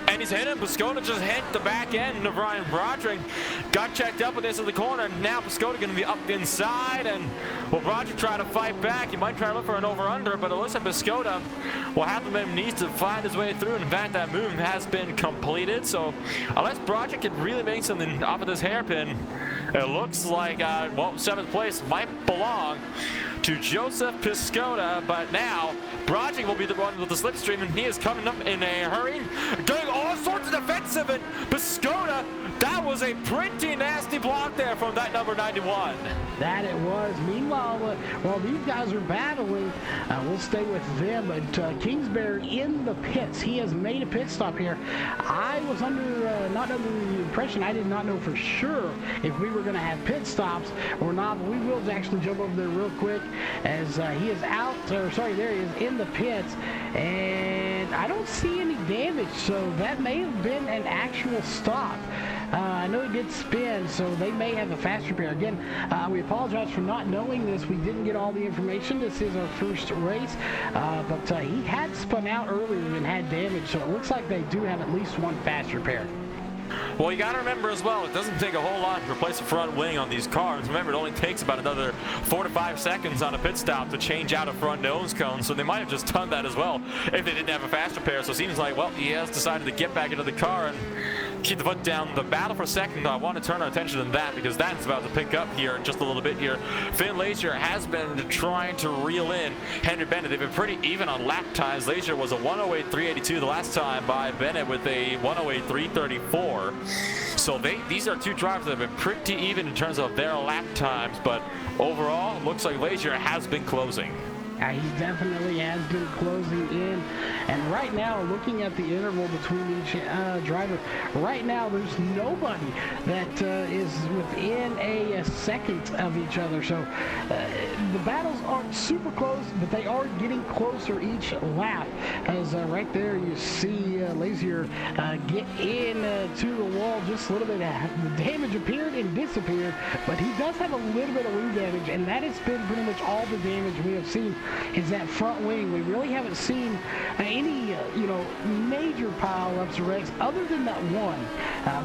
And he's hitting. Piscotto just hit the back end of Ryan Broderick. Got checked up with this in the corner. Now Piscotto going to be up inside. And will Broderick try to fight back? He might try to look for an over-under, but it looks like Piscotto will have to needs to find his way through. And in fact, that move has been completed. So unless Broderick can really make something off of this hairpin, it looks like, 7th place might belong to Joseph Piscotto, but now Broderick will be the one with the slipstream, and he is coming up in a hurry, doing all sorts of defensive, and Piscotto, that was a pretty nasty block there from that number 91. That it was. Meanwhile, while these guys are battling, we'll stay with them. But Kingsbury in the pits. He has made a pit stop here. I was not under the impression, I did not know for sure if we were going to have pit stops or not. But we will actually jump over there real quick as he is out, there he is in the pits. And I don't see any damage, so that may have been an actual stop. I know he did spin, so they may have a fast repair. Again, we apologize for not knowing this. We didn't get all the information. This is our first race, but he had spun out earlier and had damage, so it looks like they do have at least one fast repair. Well, you got to remember as well, it doesn't take a whole lot to replace the front wing on these cars. Remember, it only takes about another 4 to 5 seconds on a pit stop to change out a front nose cone, so they might have just done that as well if they didn't have a fast repair. So it seems like, well, he has decided to get back into the car and keep the foot down. The battle for second, I want to turn our attention to that because that's about to pick up here in just a little bit here. Finn Lazier has been trying to reel in Henry Bennett. They've been pretty even on lap times. Lazier was a 108.382 the last time by Bennett with a 108.334. So these are two drivers that have been pretty even in terms of their lap times, but overall, looks like Lazier has been closing. He definitely has been closing in, and right now, looking at the interval between each driver, right now there's nobody that is within a second of each other. So the battles aren't super close, but they are getting closer each lap. As right there, you see Lazier get in to the wall. Just a little bit of damage appeared and disappeared, but he does have a little bit of wing damage, and that has been pretty much all the damage we have seen. Is that front wing. We really haven't seen any, major pile-ups or wrecks other than that one.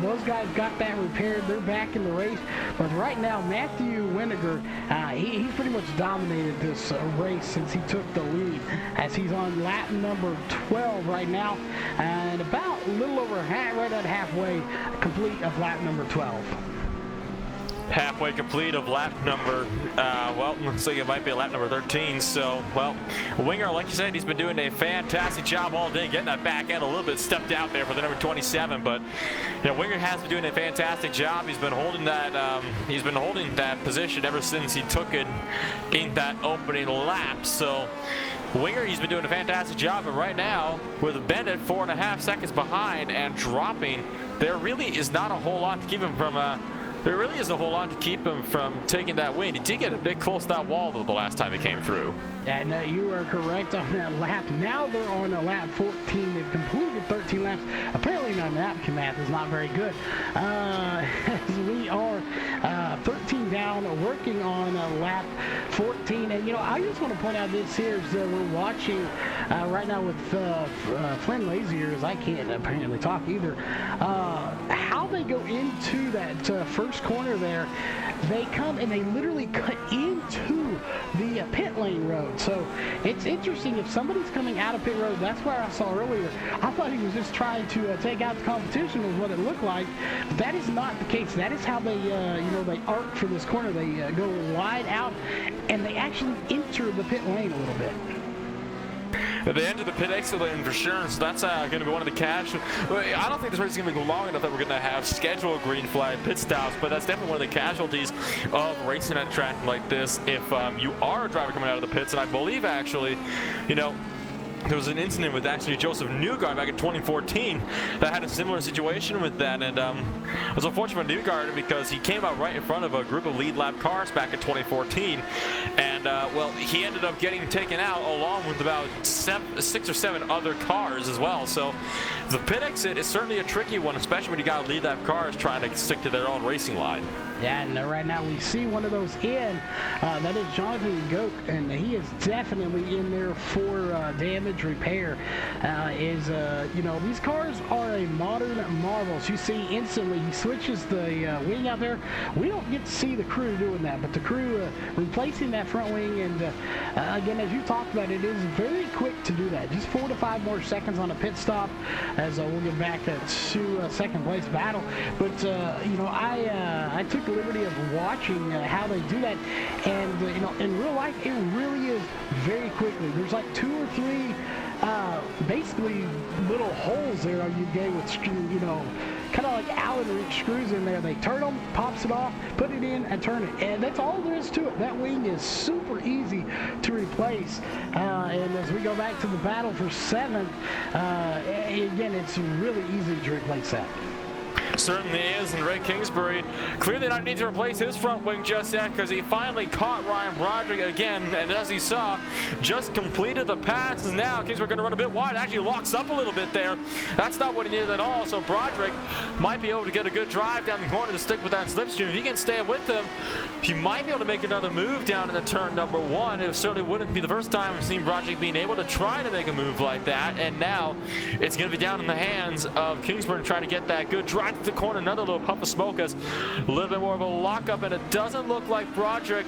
Those guys got that repaired. They're back in the race. But right now, Matthew Winiger, he's pretty much dominated this race since he took the lead, as he's on lap number 12 right now, and about a little over right at halfway complete of lap number 12. Halfway complete of lap number, well, looks like it might be lap number 13. So, well, Winger, like you said, he's been doing a fantastic job all day, getting that back end a little bit stepped out there for the number 27. But, Winger has been doing a fantastic job. He's been holding that position ever since he took it in that opening lap. So, Winger, he's been doing a fantastic job, and right now, with Bennett 4.5 seconds behind and dropping, there really is not a whole lot to keep him from There really isn't a whole lot to keep him from taking that win. He did get a bit close to that wall, though, the last time he came through. And you are correct on that lap. Now they're on a lap 14. They've completed 13 laps. Apparently my napkin math is not very good. As we are 13 down, working on lap 14. And, I just want to point out this here is we're watching right now with Flynn Lazier, as I can't apparently talk either, how they go into that first corner there. They come and they literally cut into the pit lane road. So it's interesting, if somebody's coming out of pit road, that's where I saw earlier, I thought he was just trying to take out the competition was what it looked like. But that is not the case. That is how they, they arc for this corner. They go wide out and they actually enter the pit lane a little bit. They enter the pit exit lane for sure, so that's going to be one of the I don't think this race is going to go long enough that we're going to have scheduled green flag pit stops, but that's definitely one of the casualties of racing at a track like this if you are a driver coming out of the pits. And I believe, actually, there was an incident with actually Joseph Newgarden back in 2014 that had a similar situation with that, and it was unfortunate for Newgarden because he came out right in front of a group of lead lap cars back in 2014, and well, he ended up getting taken out along with about 6 or 7 other cars as well. So the pit exit is certainly a tricky one, especially when you got lead lap cars trying to stick to their own racing line. Yeah, and right now we see one of those in. That is Jonathan Goke, and he is definitely in there for damage repair. These cars are a modern marvel. As you see instantly, he switches the wing out there. We don't get to see the crew doing that, but the crew replacing that front wing, and again, as you talked about, it is very quick to do that. Just 4 to 5 more seconds on a pit stop, as we'll get back to second place battle. But I took the liberty of watching how they do that, and in real life it really is very quickly. There's like 2 or 3 basically little holes there you get with kind of like Allen wrench screws in there. They turn them, pops it off, put it in, and turn it, and that's all there is to it. That wing is super easy to replace, and as we go back to the battle for 7th, again, it's really easy to replace that. Certainly is, and Ray Kingsbury clearly not need to replace his front wing just yet because he finally caught Ryan Broderick again, and as he saw, just completed the pass. And now Kingsbury going to run a bit wide, actually locks up a little bit there. That's not what he needed at all, so Broderick might be able to get a good drive down the corner to stick with that slipstream. If he can stay with him, he might be able to make another move down in the turn number 1. It certainly wouldn't be the first time we've seen Broderick being able to try to make a move like that, and now it's going to be down in the hands of Kingsbury to try to get that good drive to the corner, another little puff of smoke as a little bit more of a lockup, and it doesn't look like Broderick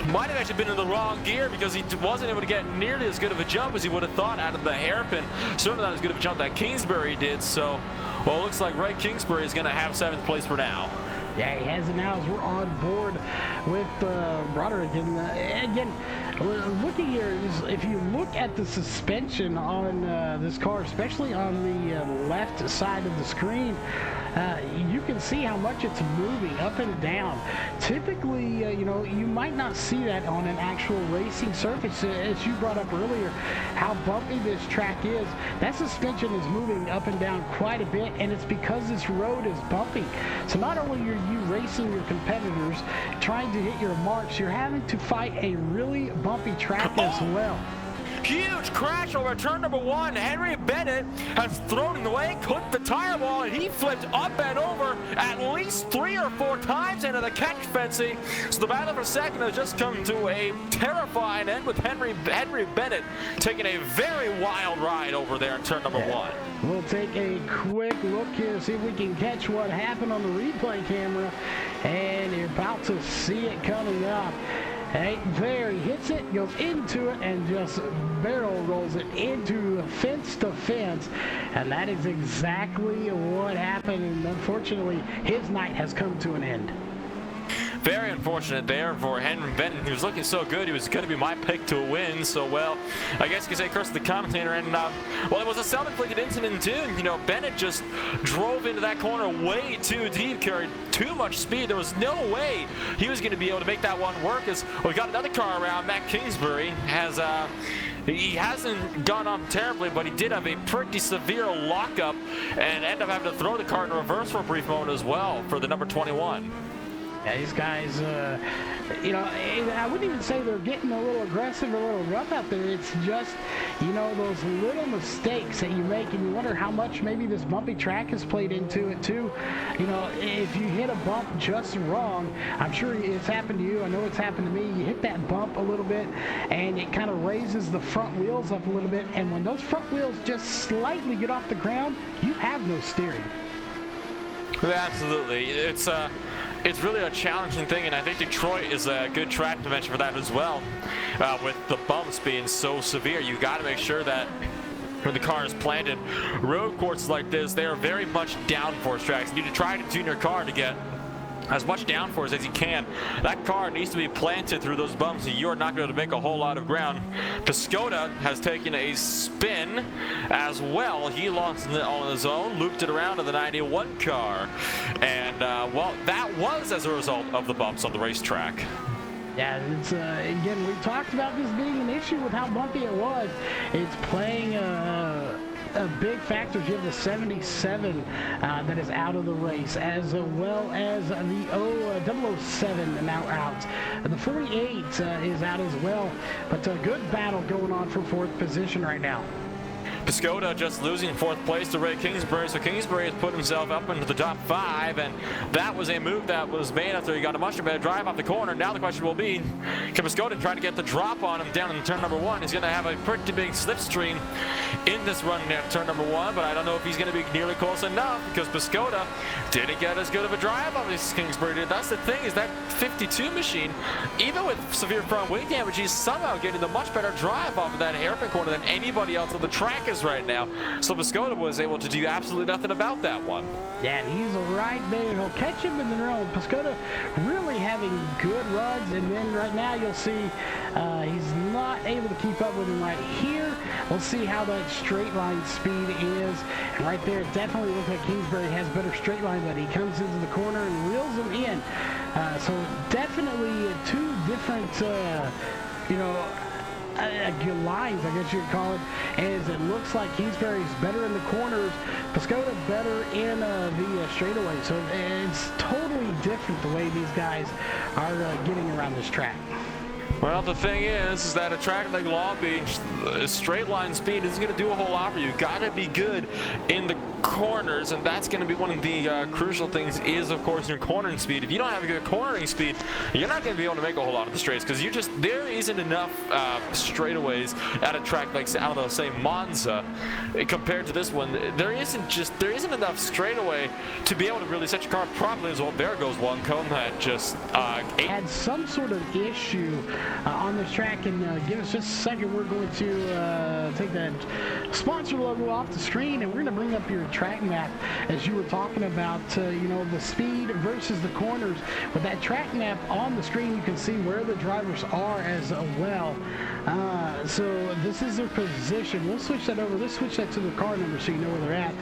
might have actually been in the wrong gear because he wasn't able to get nearly as good of a jump as he would have thought out of the hairpin. Certainly not as good of a jump that Kingsbury did. So, well, it looks like Ray Kingsbury is going to have 7th place for now. Yeah, he has it now as we're on board with Broderick. And again, looking here, if you look at the suspension on this car, especially on the left side of the screen, you can see how much it's moving up and down. Typically, you know, you might not see that on an actual racing surface. As you brought up earlier, how bumpy this track is. That suspension is moving up and down quite a bit, and it's because this road is bumpy. So not only are you racing your competitors, trying to hit your marks, you're having to fight a really bumpy track as well. Huge crash over turn number 1. Henry Bennett has thrown in the way, clipped the tire wall, and he flipped up and over at least 3 or 4 times into the catch fencing. So the battle for second has just come to a terrifying end with Henry Bennett taking a very wild ride over there in turn number 1. We'll take a quick look here, see if we can catch what happened on the replay camera. And you're about to see it coming up. Hey, there he hits it, goes into it, and just barrel rolls it into fence to fence. And that is exactly what happened. And unfortunately, his night has come to an end. Very unfortunate there for Henry Bennett. He was looking so good. He was going to be my pick to win. So, well, I guess you could say curse the commentator. And, well, it was a self-inflicted incident, too. You know, Bennett just drove into that corner way too deep, carried too much speed. There was no way he was going to be able to make that one work. As we got another car around. Matt Kingsbury has, he hasn't gone up terribly, but he did have a pretty severe lockup and ended up having to throw the car in reverse for a brief moment as well for the number 21. Yeah, these guys, you know, I wouldn't even say they're getting a little aggressive or a little rough out there. It's just, you know, those little mistakes that you make, and you wonder how much maybe this bumpy track has played into it too. You know, if you hit a bump just wrong, I'm sure it's happened to you. I know it's happened to me. You hit that bump a little bit, and it kind of raises the front wheels up a little bit. And when those front wheels just slightly get off the ground, you have no steering. Absolutely. It's really a challenging thing, and I think Detroit is a good track to mention for that as well. With the bumps being so severe, you got to make sure that when the car is planted, road courses like this, they are very much downforce tracks. You need to try to tune your car to get as much downforce as you can. That car needs to be planted through those bumps, and you're not going to make a whole lot of ground. Piscotha has taken a spin as well. He lost it on his own, looped it around to the 91 car. And, well, that was as a result of the bumps on the racetrack. Yeah, it's, again, we talked about this being an issue with how bumpy it was. It's playing a big factor. You have the 77 that is out of the race, as well as the 007 now out. The 48 is out as well, but a good battle going on for 4th position right now. Piscotha just losing 4th place to Ray Kingsbury, so Kingsbury has put himself up into the top 5, and that was a move that was made after he got a much better drive off the corner. Now the question will be, can Piscotha try to get the drop on him down in turn number 1? He's going to have a pretty big slipstream in this run at turn number 1, but I don't know if he's going to be nearly close enough because Piscotha didn't get as good of a drive off as Kingsbury did. That's the thing, is that 52 machine, even with severe front wing damage, he's somehow getting the much better drive off of that hairpin corner than anybody else on the track is right now. So Piscotha was able to do absolutely nothing about that one. Yeah, he's right there. He'll catch him in the road. Piscotha really having good runs, and then right now you'll see he's not able to keep up with him right here. We'll see how that straight line speed is. And right there, it definitely looks like Kingsbury has better straight line, but he comes into the corner and reels him in. So definitely 2 different, you know, lines, I guess you'd call it, as it looks like Kingsbury's better in the corners, Piscotha better in the straightaway. So it's totally different the way these guys are getting around this track. Well, the thing is that a track like Long Beach, straight line speed isn't going to do a whole lot for you. Got to be good in the corners, and that's going to be one of the crucial things is, of course, your cornering speed. If you don't have a good cornering speed, you're not going to be able to make a whole lot of the straights, because there isn't enough straightaways at a track like, I don't know, say Monza, compared to this one. There isn't enough straightaway to be able to really set your car properly as well. There goes one cone that just had some sort of issue on this track, and give us just a second. We're going to take that sponsor logo off the screen, and we're going to bring up your track map as you were talking about, you know, the speed versus the corners. With that track map on the screen, you can see where the drivers are as well. So this is their position. We'll switch that over. Let's switch that to the car number so you know where they're at.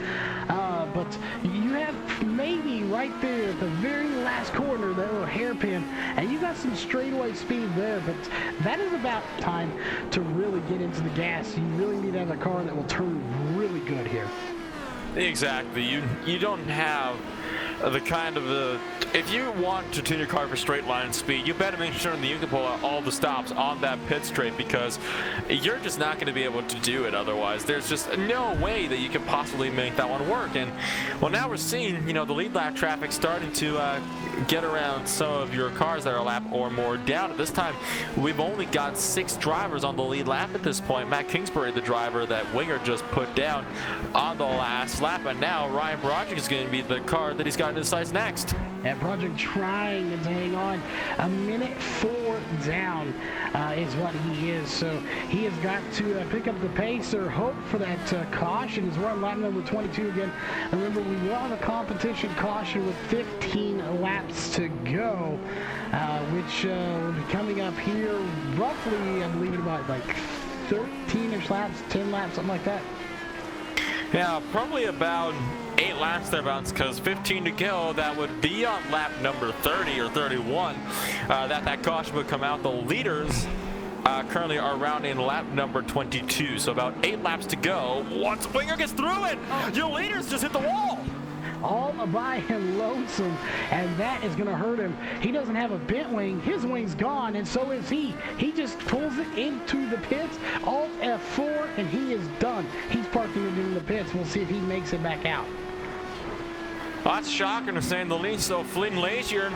But you have maybe right there at the very last corner, that little hairpin, and you got some straightaway speed there, but that is about time to really get into the gas. You really need to have a car that will turn really good here. Exactly. You don't have the kind of if you want to tune your car for straight line speed, you better make sure that you can pull out all the stops on that pit straight, because you're just not going to be able to do it otherwise. There's just no way that you can possibly make that one work. And well, now we're seeing, you know, the lead lap traffic starting to get around some of your cars that are a lap or more down. At this time, we've only got 6 drivers on the lead lap at this point. Matt Kingsbury, the driver that Winger just put down on the last lap, and now Ryan Broderick is going to be the car that he's got in his sights next. And Broderick trying to hang on. A minute 4 down is what he is. So he has got to pick up the pace or hope for that caution as we're on lap number 22 again. Remember, we will have a competition caution with 15 laps to go, which will be coming up here roughly, I believe, in about like 13-ish laps, 10 laps, something like that. Yeah, probably about 8 laps thereabouts, because 15 to go. That would be on lap number 30 or 31 that caution would come out. The leaders currently are rounding lap number 22, so about 8 laps to go. Once Winger gets through it, your leaders just hit the wall. All by him lonesome, and that is going to hurt him. He doesn't have a bent wing. His wing's gone, and so is he. He just pulls it into the pits, Alt F4, and he is done. He's parking it in the pits. We'll see if he makes it back out. Well, that's shocking to say the least. So Flynn Lazier,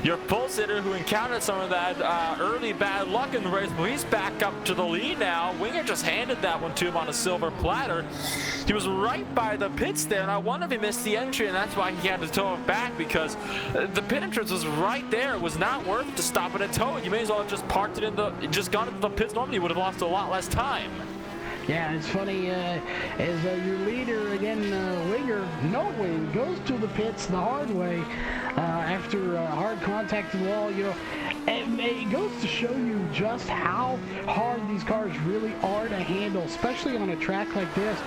your pole sitter who encountered some of that early bad luck in the race, but he's back up to the lead now. Winger just handed that one to him on a silver platter. He was right by the pits there, and I wonder if he missed the entry, and that's why he had to tow it back, because the pit entrance was right there. It was not worth it to stop it and tow it. You may as well have just parked it just gone into the pits. Normally you would have lost a lot less time. Yeah, it's funny, as your leader, again, Winger, no wing, goes to the pits the hard way after hard contact to the wall, you know. And it goes to show you just how hard these cars really are to handle, especially on a track like this.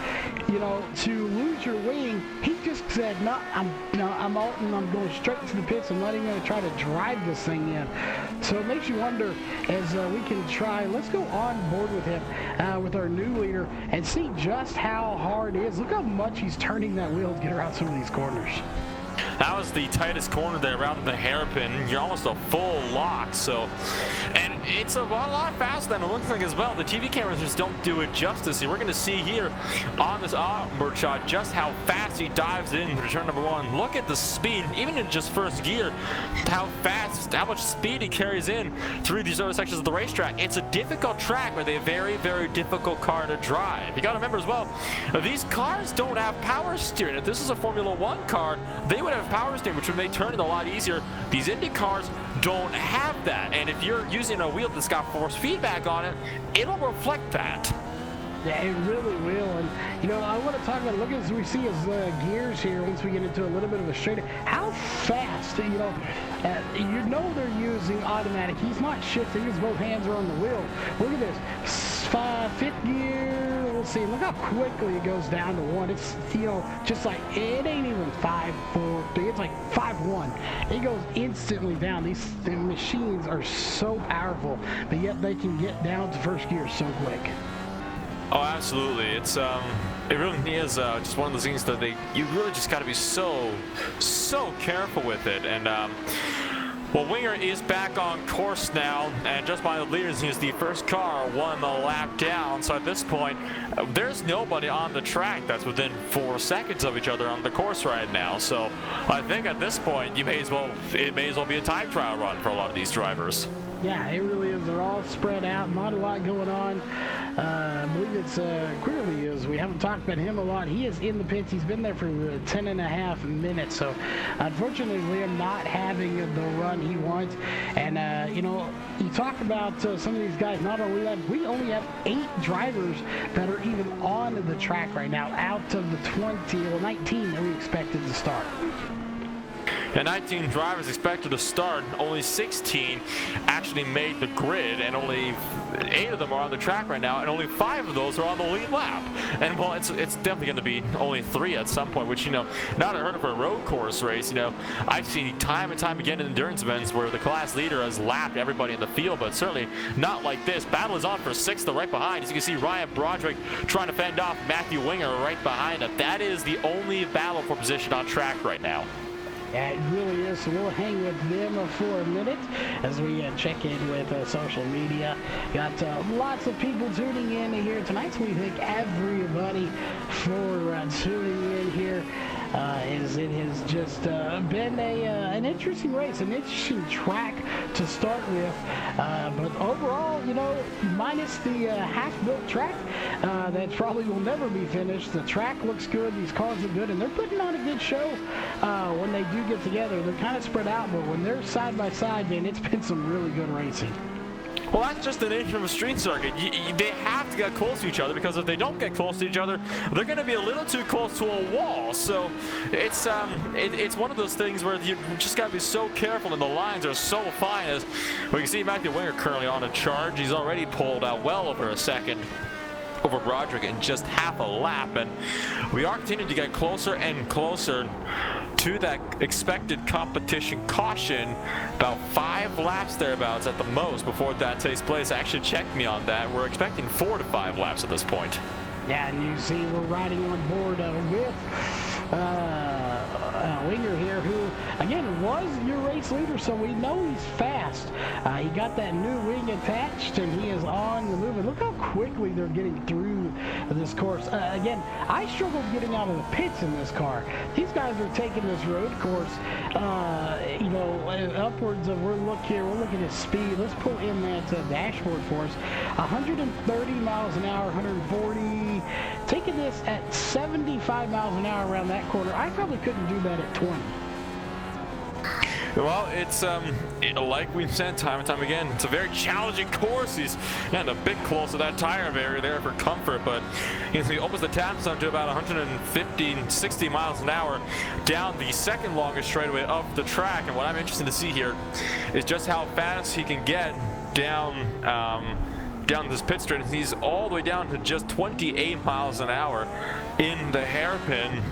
You know, to lose your wing, he just said, no, I'm out and I'm going straight to the pits. I'm not even going to try to drive this thing in. So it makes you wonder, as we can try, let's go on board with him, with our new leader, and see just how hard it is. Look how much he's turning that wheel to get around some of these corners. That was the tightest corner there around the hairpin. You're almost a full lock, so, and it's a lot faster than it looks like as well. The TV cameras just don't do it justice here. We're going to see here on this onboard shot just how fast he dives in for turn number 1. Look at the speed, even in just first gear, how much speed he carries in through these other sections of the racetrack. It's a difficult track with a very, very difficult car to drive. You got to remember as well, these cars don't have power steering. If this is a Formula 1 car, they would have power steering, which would make turning a lot easier. These Indy cars don't have that, and if you're using a wheel that's got force feedback on it, it'll reflect that. Yeah, it really will. And, you know, I want to talk about, look as we see his gears here, once we get into a little bit of a straight, how fast, you know they're using automatic. He's not shifting, his both hands are on the wheel. Look at this, 5th gear, we'll see, look how quickly it goes down to 1. It's, you know, just like, it ain't even 5, 4, 3, it's like 5, 1. It goes instantly down. These machines are so powerful, but yet they can get down to first gear so quick. Oh, absolutely. It's it really is just one of those things that you really just got to be so careful with it. And Well, Winger is back on course now, and just by the leaders, he's the first car one lap down. So at this point, there's nobody on the track that's within 4 seconds of each other on the course right now. So I think at this point, it may as well be a time trial run for a lot of these drivers. Yeah, it really is. They're all spread out. Not a lot going on. I believe it's Queerly is. We haven't talked about him a lot. He is in the pits. He's been there for 10.5 minutes. So, unfortunately, Liam not having the run he wants. And, you know, you talk about some of these guys. Not only that, we only have 8 drivers that are even on the track right now out of the 19 that we expected to start. And 19 drivers expected to start. Only 16 actually made the grid, and only 8 of them are on the track right now, and only 5 of those are on the lead lap. And well, it's definitely going to be only 3 at some point, which, you know, not unheard of for a road course race. You know, I've seen time and time again in endurance events where the class leader has lapped everybody in the field, but certainly not like this. Battle is on for 6th, right behind. As you can see, Ryan Broderick trying to fend off Matthew Winger right behind him. That is the only battle for position on track right now. Yeah, it really is. So we'll hang with them for a minute as we check in with social media. Got lots of people tuning in here tonight, so we thank everybody for tuning in here. As it has just been an interesting race, an interesting track to start with. But overall, you know, minus the half-built track that probably will never be finished, the track looks good, these cars look good, and they're putting on a good show when they do get together. They're kind of spread out, but when they're side by side, man, it's been some really good racing. Well, that's just the nature of a street circuit. They have to get close to each other, because if they don't get close to each other, they're going to be a little too close to a wall. So it's one of those things where you just got to be so careful, and the lines are so fine. As we can see, Matthew Winger currently on a charge. He's already pulled out well over a second over Broderick in just half a lap, and we are continuing to get closer and closer to that expected competition caution. About 5 laps thereabouts at the most before that takes place. Actually checked me on that. We're expecting 4 to 5 laps at this point. Yeah, and you see we're riding on board with Winger here, who again was your race leader, so we know he's fast. He got that new wing attached, and he is on the move. And look how quickly they're getting through this course. Again, I struggled getting out of the pits in this car. These guys are taking this road course, you know, upwards of, we're looking at speed. Let's pull in that dashboard for us. 130 miles an hour, 140. Taking this at 75 miles an hour around that corner. I probably couldn't do that at 20. Well, it's like we've said time and time again, it's a very challenging course. He's getting a bit close to that tire barrier there for comfort, but he opens the taps up to about 150, 60 miles an hour down the second longest straightaway of the track. And what I'm interested to see here is just how fast he can get down this pit straight. He's all the way down to just 28 miles an hour in the hairpin,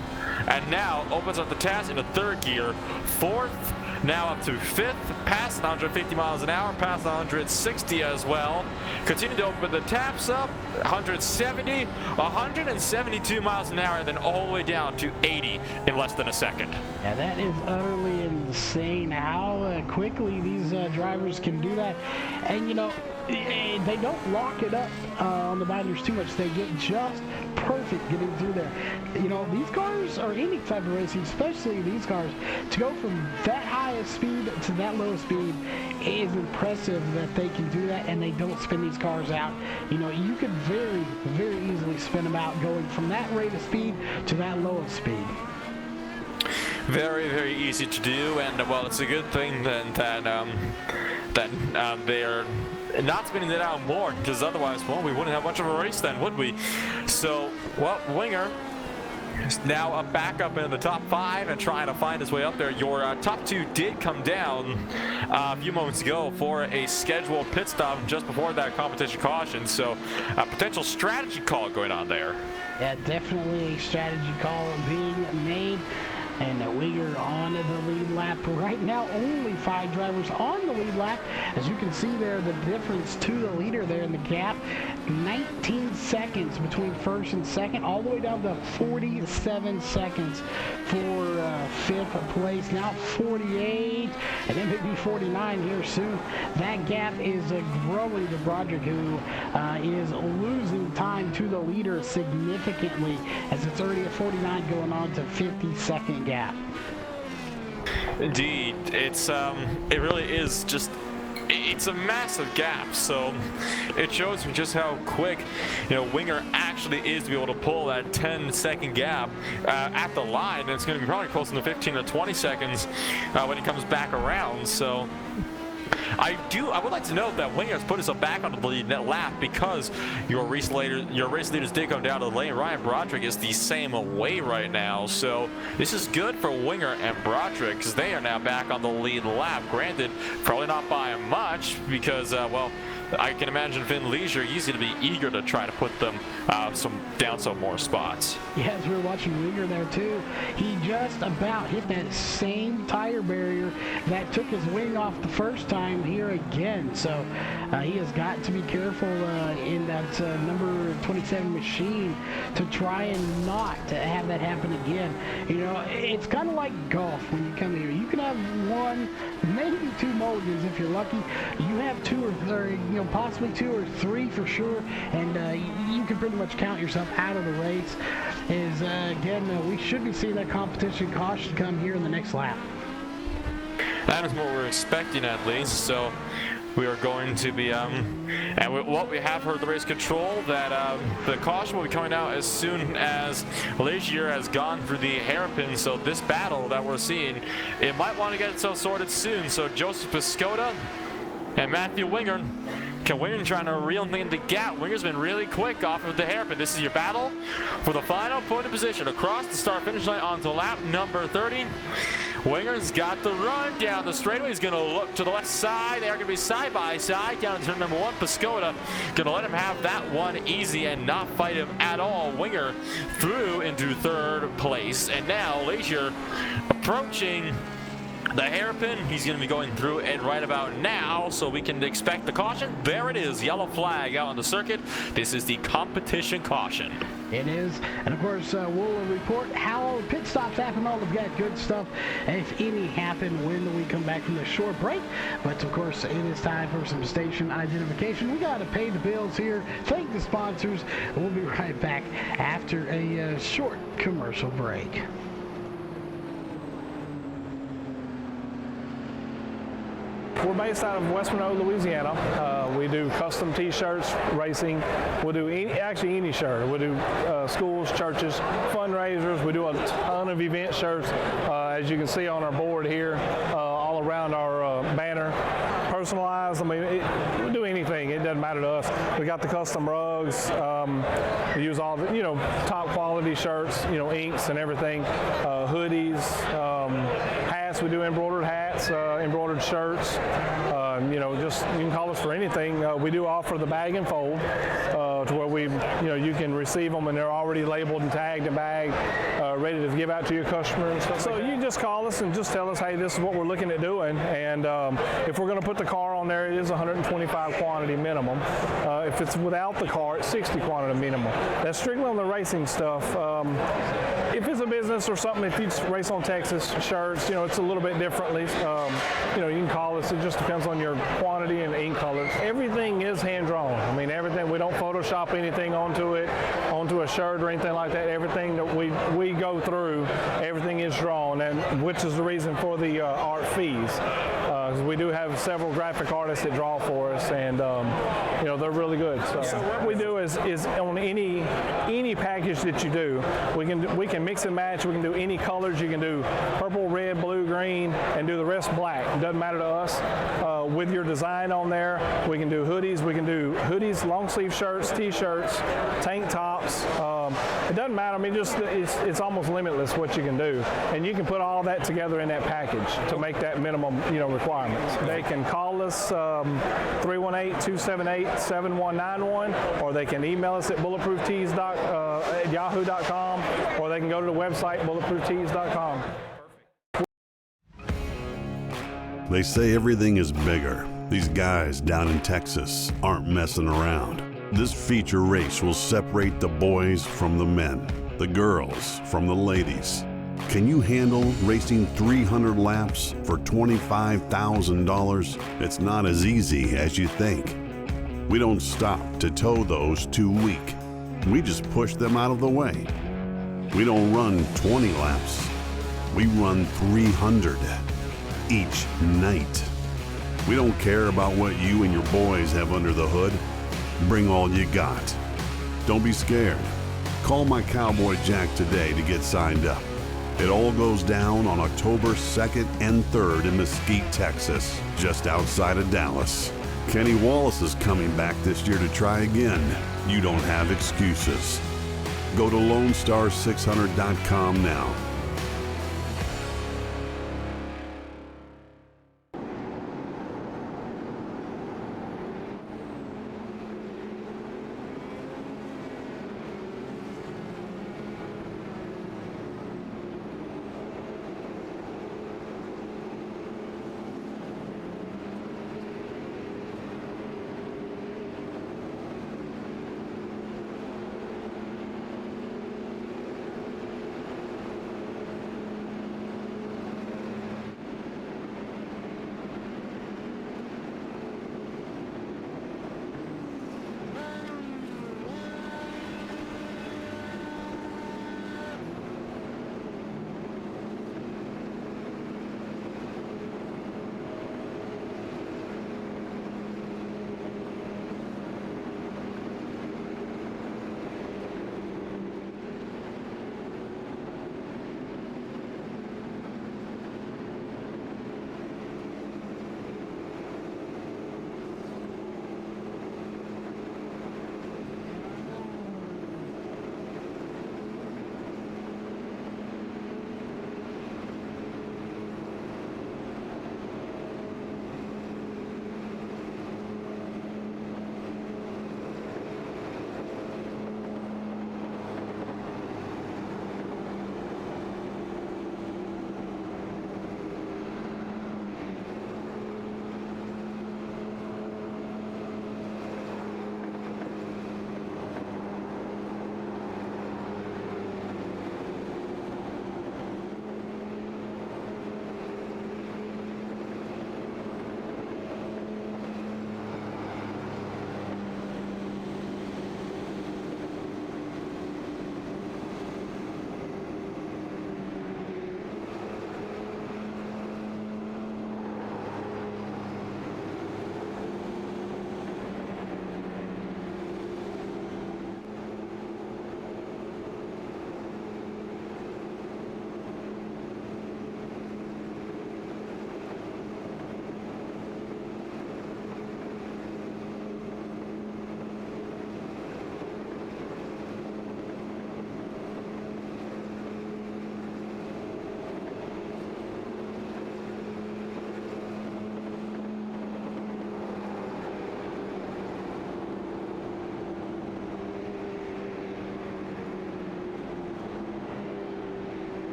and now opens up the taps into 3rd gear, 4th, now up to 5th, past 150 miles an hour, past 160 as well. Continue to open the taps up, 170, 172 miles an hour, and then all the way down to 80 in less than a second. Yeah, that is utterly insane how quickly these drivers can do that. And, you know, they don't lock it up on the binders too much. They get just perfect getting through there. You know, these cars, or any type of racing, especially these cars, to go from that high of speed to that low speed is impressive that they can do that, and they don't spin these cars out. You know, you could very, very easily spin them out going from that rate of speed to that low of speed. Very, very easy to do, and well, it's a good thing that they're not spinning it out more, because otherwise, well, we wouldn't have much of a race then, would we? So, well, Winger is now back up in the top 5 and trying to find his way up there. Your top 2 did come down a few moments ago for a scheduled pit stop just before that competition caution, so a potential strategy call going on there. Yeah, definitely a strategy call being made. and Winger on the lead lap. Right now, only 5 drivers on the lead lap. As you can see there, the difference to the leader there in the gap, 19 seconds between first and second, all the way down to 47 seconds for fifth place. Now 48, and then maybe 49 here soon. That gap is growing to Broderick, who is losing time to the leader significantly, as it's already at 49 going on to 50-second gap. Indeed, it really is just, it's a massive gap, so it shows me just how quick, Winger actually is to be able to pull that 10-second gap at the line, and it's going to be probably close to 15 to 20 seconds when it comes back around. So I would like to note that Winger has put himself back onto the lead net lap, because your race leaders did come down to the lane. Ryan Broderick is the same way right now, so this is good for Winger and Broderick, because they are now back on the lead lap. Granted, probably not by much, because well, I can imagine Vin Leisure easy to be eager to try to put them down some more spots. Yeah, as we were watching Winger there too, he just about hit that same tire barrier that took his wing off the first time here again. So he has got to be careful in that number 27 machine to try and not to have that happen again. It's kind of like golf when you come here. You can have 1, maybe 2 mulligans if you're lucky. You have 2 or 3, possibly 2 or 3 for sure, and you can pretty much count yourself out of the race. Again, we should be seeing that competition caution come here in the next lap. That is what we're expecting, at least. So we are going to be, and what we have heard the race control, that the caution will be coming out as soon as Leisure has gone through the hairpin. So this battle that we're seeing, it might want to get itself sorted soon. So Joseph Piscota and Matthew Winger. Can Winger trying to reel in the gap? Winger's been really quick off of the hairpin. This is your battle for the final point of position across the start-finish line onto lap number 30. Winger's got the run down the straightaway. He's going to look to the left side. They're going to be side by side down to turn number 1. Piscota going to let him have that one easy and not fight him at all. Winger through into 3rd place. And now Leisure approaching the hairpin. He's going to be going through it right about now, so we can expect the caution. There it is, yellow flag out on the circuit. This is the competition caution. It is, and of course we'll report how pit stops happen, all of that good stuff, if any happen when we come back from the short break. But of course it is time for some station identification. We got to pay the bills here, thank the sponsors. We'll be right back after a short commercial break. We're based out of West Monroe, Louisiana. We do custom t-shirts, racing. We'll do any shirt. We'll do schools, churches, fundraisers. We do a ton of event shirts, as you can see on our board here, all around our banner. Personalized, we'll do anything. It doesn't matter to us. We got the custom rugs. We use all the, top quality shirts, inks and everything, hoodies, hats. We do embroidered hats, embroidered shirts. Just you can call us for anything. We do offer the bag and fold, to where you can receive them and they're already labeled and tagged and bagged, ready to give out to your customers and stuff. So you just call us and just tell us, hey, this is what we're looking at doing, and if we're going to put the car on there, it is 125 quantity minimum. If it's without the car, it's 60 quantity minimum. That's strictly on the racing stuff. If it's a business or something, if you race on Texas shirts, it's a little bit differently. You can call us. It just depends on your quantity and ink colors. Everything is hand drawn. Everything. We don't Photoshop anything onto a shirt or anything like that. Everything that we go through, everything is drawn, and which is the reason for the art fees. We do have several graphic artists that draw for us, and they're really good. So what we do is on any package that you do, we can mix and match. We can do any colors. You can do purple, red, blue, green, and do the rest black. It doesn't matter to us. With your design on there, we can do hoodies. We can do hoodies, long sleeve shirts, t-shirts, tank tops. It doesn't matter. It's almost limitless what you can do, and you can put all that together in that package to make that minimum requirements. They can call us 318-278-7191, or they can email us at bulletprooftees at yahoo.com, or they can go to the website bulletprooftees.com. They say everything is bigger. These guys down in Texas aren't messing around. This feature race will separate the boys from the men, the girls from the ladies. Can you handle racing 300 laps for $25,000? It's not as easy as you think. We don't stop to tow those too weak. We just push them out of the way. We don't run 20 laps. We run 300 each night. We don't care about what you and your boys have under the hood. Bring all you got. Don't be scared. Call my Cowboy Jack today to get signed up. It all goes down on October 2nd and 3rd in Mesquite, Texas, just outside of Dallas. Kenny Wallace is coming back this year to try again. You don't have excuses. Go to LoneStar600.com now.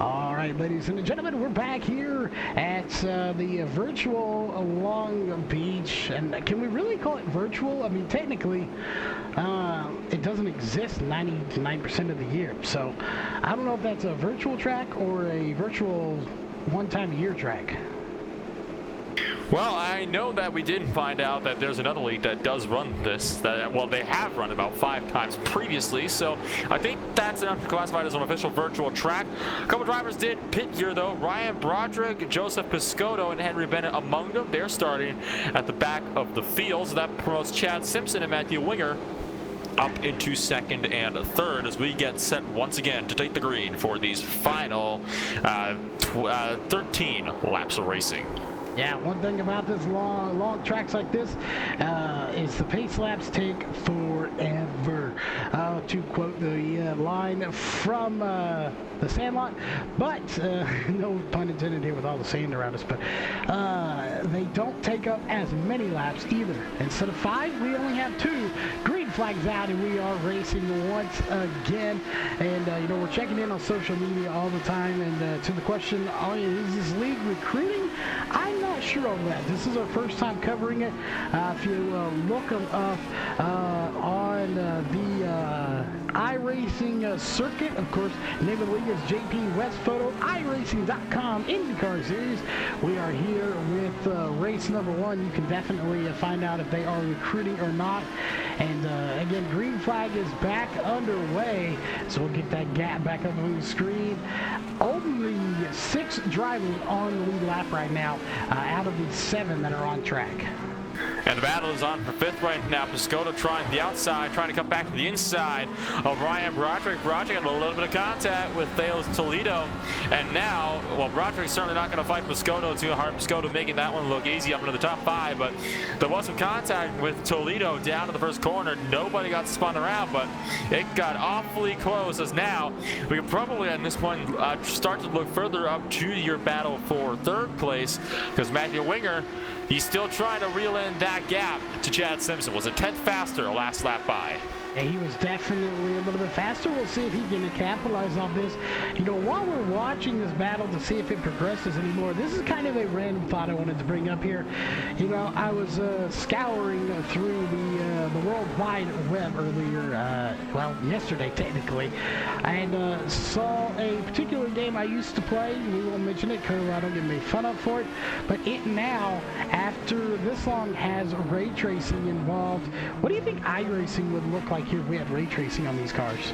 All right, ladies and gentlemen, we're back here at the virtual Long Beach. And can we really call it virtual? I mean, technically, it doesn't exist 99% of the year. So I don't know if that's a virtual track or a virtual one-time-a-year track. Well, I know that we did find out that there's another league that does run this. Well, they have run about 5 times previously, so I think that's enough to classify it as an official virtual track. A couple drivers did pit here, though. Ryan Broderick, Joseph Piscotto, and Henry Bennett among them. They're starting at the back of the field, so that promotes Chad Simpson and Matthew Winger up into second and third as we get set once again to take the green for these final 13 laps of racing. Yeah, one thing about this long tracks like this is the pace laps take forever. To quote the line from the Sandlot, but no pun intended here with all the sand around us, but they don't take up as many laps either. Instead of 5, we only have 2. Green flags out, and we are racing once again. And you know, we're checking in on social media all the time. And to the question, oh, is this league recruiting? I'm not sure of that. This is our first time covering it. If you look up on the iRacing circuit, of course, the name of the league is JPWestPhoto, iRacing.com IndyCar Series. We are here with race number 1. You can definitely find out if they are recruiting or not. And again, green flag is back underway, so we'll get that gap back up on the screen. Only 6 drivers on the lead lap right now, out of the 7 that are on track. And the battle is on for 5th right now. Piscotto trying the outside, trying to come back to the inside of Ryan Broderick. Broderick had a little bit of contact with Thales Toledo. And now, well, Broderick's certainly not going to fight Piscotto too hard. Piscotto making that one look easy up into the top 5. But there was some contact with Toledo down to the first corner. Nobody got spun around, but it got awfully close. As now, we can probably at this point start to look further up to your battle for 3rd place, because Matthew Winger, he's still trying to reel in that gap to Chad Simpson. Was a 10th faster last lap by. Yeah, he was definitely a little bit faster. We'll see if he can capitalize on this. You know, while we're watching this battle to see if it progresses anymore, this is kind of a random thought I wanted to bring up here. You know, I was scouring through the World Wide Web earlier, well, yesterday technically, and saw a particular game I used to play. We won't mention it because I don't get made fun of for it, but it now, after this long, has ray tracing involved. What do you think iRacing would look like here if we had ray tracing on these cars?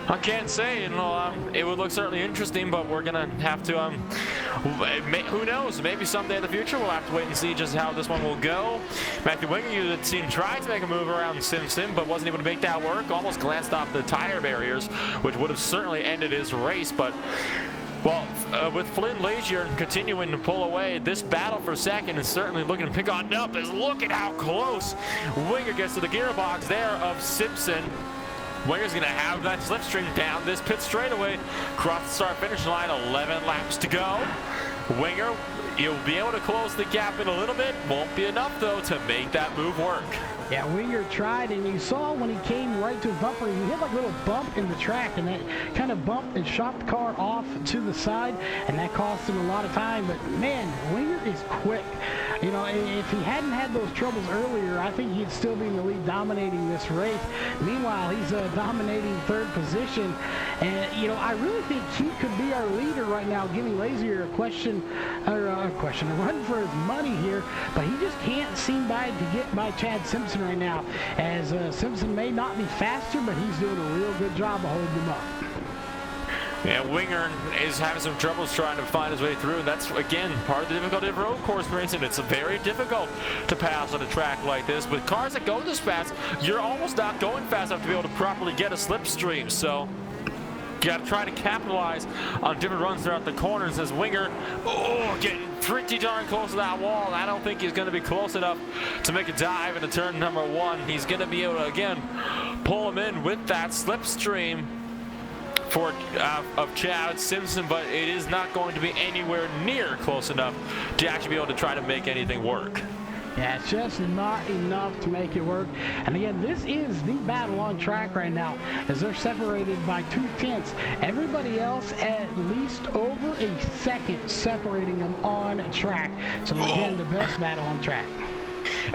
I can't say, you know, it would look certainly interesting, but we're gonna have to, who knows, maybe someday in the future we'll have to wait and see just how this one will go. Matthew Winger, you had seen trying to make a move around Simpson, but wasn't able to make that work, almost glanced off the tire barriers, which would have certainly ended his race, but well, with Flynn Lazier continuing to pull away, this battle for 2nd is certainly looking to pick on up. As look at how close Winger gets to the gearbox there of Simpson. Winger's going to have that slipstream down this pit straightaway. Cross the start-finish line, 11 laps to go. Winger, you'll be able to close the gap in a little bit. Won't be enough, though, to make that move work. Yeah, Winger tried, and you saw when he came right to a bumper, he hit like a little bump in the track, and that kind of bumped and shot the car off to the side, and that cost him a lot of time. But man, Winger is quick. You know, if he hadn't had those troubles earlier, I think he'd still be in the lead dominating this race. Meanwhile, he's dominating 3rd position. And, you know, I really think he could be our leader right now, giving Lazier a run for his money here. But he just can't seem to get by Chad Simpson right now, as Simpson may not be faster, but he's doing a real good job of holding him up. Yeah, Winger is having some troubles trying to find his way through, and that's, again, part of the difficulty of road course racing. It's very difficult to pass on a track like this. With cars that go this fast, you're almost not going fast enough to be able to properly get a slipstream, so you got to try to capitalize on different runs throughout the corners. As Winger, getting pretty darn close to that wall. I don't think he's going to be close enough to make a dive into turn number 1. He's going to be able to, again, pull him in with that slipstream of Chad Simpson, but it is not going to be anywhere near close enough to actually be able to try to make anything work. Yeah, it's just not enough to make it work. And again, this is the battle on track right now, as they're separated by 2/10. Everybody else at least over a second separating them on track. So again, the best battle on track.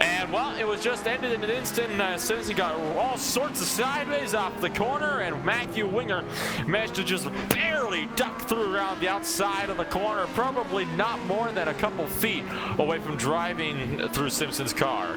And, well, it was just ended in an instant. Simpson got all sorts of sideways off the corner, and Matthew Winger managed to just barely duck through around the outside of the corner, probably not more than a couple feet away from driving through Simpson's car.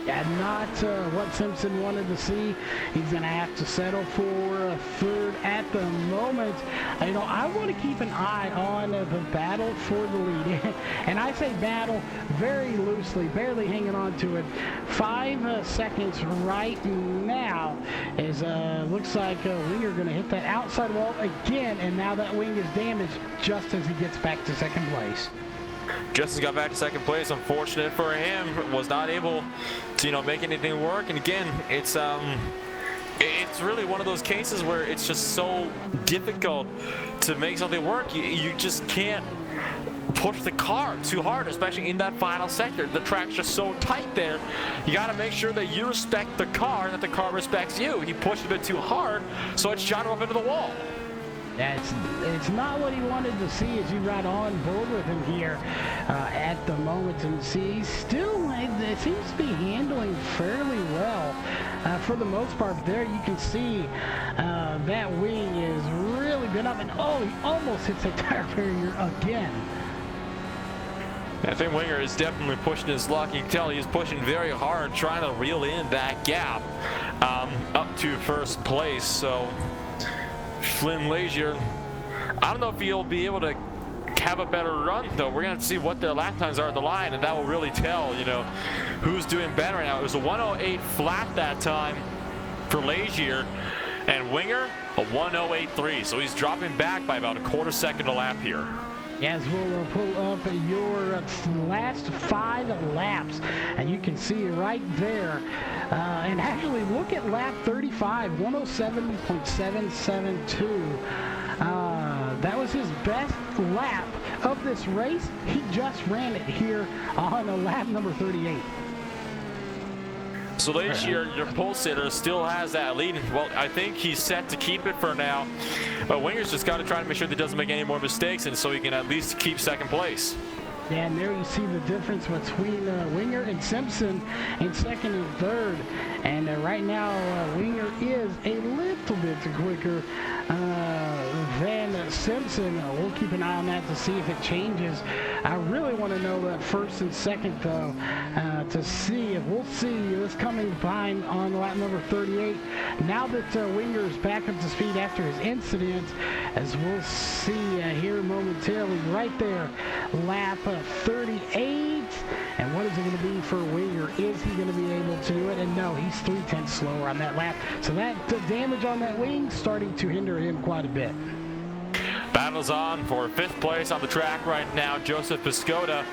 And not what Simpson wanted to see. He's going to have to settle for a third at the moment. You know, I want to keep an eye on the battle for the lead. And I say battle very loosely, barely hanging on to it. 5 seconds right now is looks like Winger going to hit that outside wall again. And now that wing is damaged just as he gets back to second place. Justin's got back to second place. Unfortunate for him, was not able to, make anything work. And again, it's really one of those cases where it's just so difficult to make something work. You just can't push the car too hard, especially in that final sector. The track's just so tight there. You got to make sure that you respect the car and that the car respects you. He pushed a bit too hard, so it shot him up into the wall. It's not what he wanted to see as you ride on board with him here at the moment. And see, he still it seems to be handling fairly well for the most part. There you can see that wing is really been up, and oh, he almost hits a tire barrier again. I think Winger is definitely pushing his luck. You can tell he's pushing very hard, trying to reel in that gap up to first place. So Flynn Lazier, I don't know if he'll be able to have a better run, though. We're going to see what their lap times are at the line, and that will really tell, who's doing better right now. It was a 1:08 flat that time for Lazier, and Winger, a 1:08.3. So he's dropping back by about a quarter second a lap here. As we'll pull up your last 5 laps, and you can see right there. And actually, look at lap 35, 107.772. That was his best lap of this race. He just ran it here on lap number 38. So Lazier, your pole sitter, still has that lead. Well, I think he's set to keep it for now. But Winger's just got to try to make sure that he doesn't make any more mistakes, and so he can at least keep second place. Yeah, and there you see the difference between Winger and Simpson in second and third. And right now, Winger is a little bit quicker than Simpson. We'll keep an eye on that to see if it changes. I really want to know that first and second, though, to see if we'll see this coming behind on lap number 38. Now that Winger is back up to speed after his incident, as we'll see here momentarily, right there, lap 38. And what is it going to be for Winger? Is he going to be able to do it? And no, he's 0.3 slower on that lap. So that damage on that wing starting to hinder him quite a bit. Battles on for 5th place on the track right now. Joseph Piscota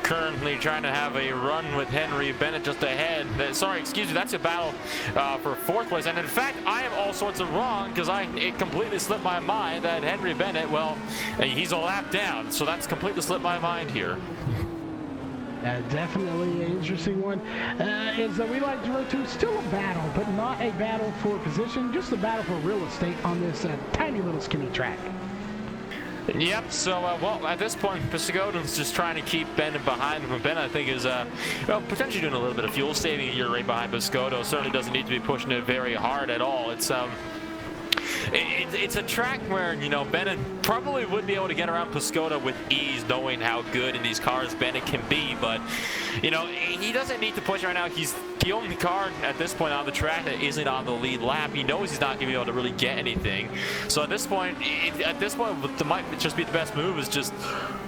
currently trying to have a run with Henry Bennett just ahead. Sorry, excuse me, that's a battle for 4th place. And in fact, I am all sorts of wrong because it completely slipped my mind that Henry Bennett, well, he's a lap down. So that's completely slipped my mind here. Definitely an interesting one. As we like to refer to, still a battle, but not a battle for position, just a battle for real estate on this tiny little skinny track. Yep, so, well, at this point, Piscotty's just trying to keep Bennett behind him. Bennett, I think, is, potentially doing a little bit of fuel saving here right behind Piscotty. Certainly doesn't need to be pushing it very hard at all. It's a track where, Bennett probably would be able to get around Piscotty with ease, knowing how good in these cars Bennett can be. But, he doesn't need to push right now. He's the only car at this point on the track that isn't on the lead lap. He knows he's not going to be able to really get anything. So at this point, what might just be the best move is just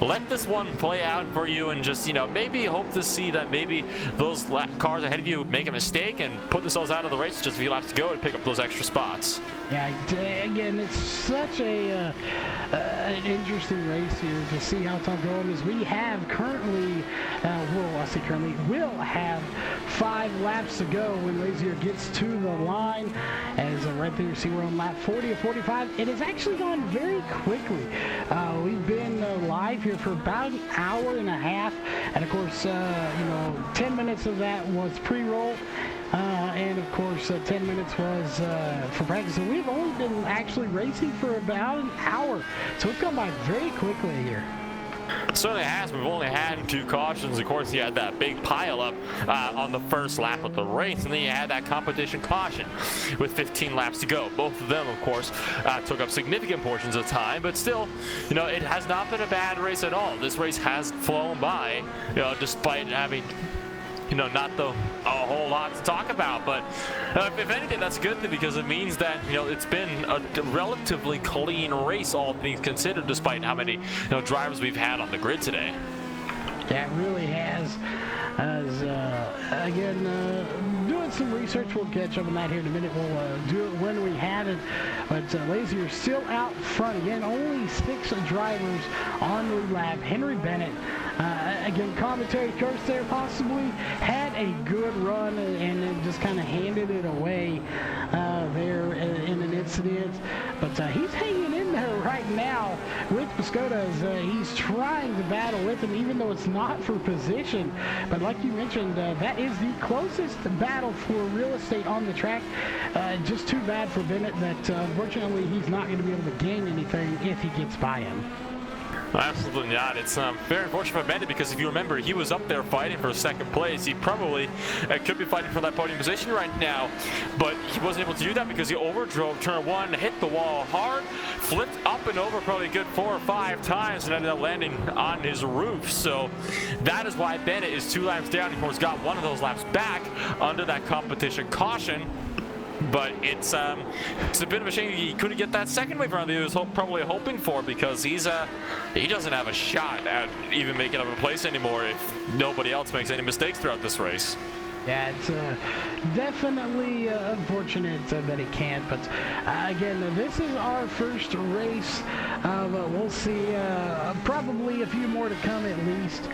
let this one play out for you and just, maybe hope to see that maybe those cars ahead of you make a mistake and put themselves out of the race just a few laps to go and pick up those extra spots. Yeah, again, it's such an interesting race here to see how it's all going. As we have currently, will have 5 laps to go when Lazier gets to the line. As right there, you see we're on lap 40 or 45. It has actually gone very quickly. We've been live here for about an hour and a half, and of course, 10 minutes of that was pre-roll. And of course, 10 minutes was for practice. So we've only been actually racing for about an hour. So it's gone by very quickly here. It certainly has. We've only had 2 cautions. Of course, you had that big pileup on the first lap of the race, and then you had that competition caution with 15 laps to go. Both of them, of course, took up significant portions of time, but still, it has not been a bad race at all. This race has flown by, despite having not a whole lot to talk about. But if anything, that's a good thing, because it means that it's been a relatively clean race, all things considered, despite how many drivers we've had on the grid today. Yeah, it really has. Again, doing some research. We'll catch up on that here in a minute. We'll do it when we have it. But Lazier still out front. Again, only 6 drivers on the lap. Henry Bennett, again, commentary coach there, possibly had a good run and then just kind of handed it away there in an incident. But he's hanging in there right now with Piscotto as he's trying to battle with him, even though it's not for position. But like you mentioned, that is the closest battle for real estate on the track. Just too bad for Bennett that unfortunately he's not going to be able to gain anything if he gets by him. Absolutely not. It's very unfortunate for Bennett, because if you remember, he was up there fighting for second place. He probably could be fighting for that podium position right now, but he wasn't able to do that because he overdrove turn 1, hit the wall hard, flipped up and over probably a good 4 or 5 times, and ended up landing on his roof. So that is why Bennett is 2 laps down. Of course, got one of those laps back under that competition caution. But it's a bit of a shame he couldn't get that second wave around that he was probably hoping for, because he doesn't have a shot at even making up a place anymore if nobody else makes any mistakes throughout this race. Yeah, it's definitely unfortunate that he can't. But again, this is our first race of, we'll see, probably a few more to come at least.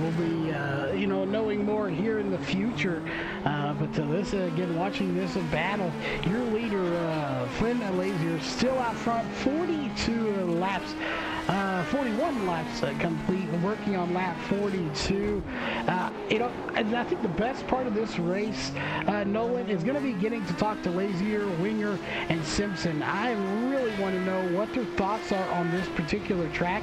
We'll be, knowing more here in the future. But this, again, watching this battle, your leader, Flynn Lazier, still out front, 42 laps. 41 laps complete, working on lap 42. I think the best part of this race, Nolan, is going to be getting to talk to Lazier, Winger, and Simpson. I really want to know what their thoughts are on this particular track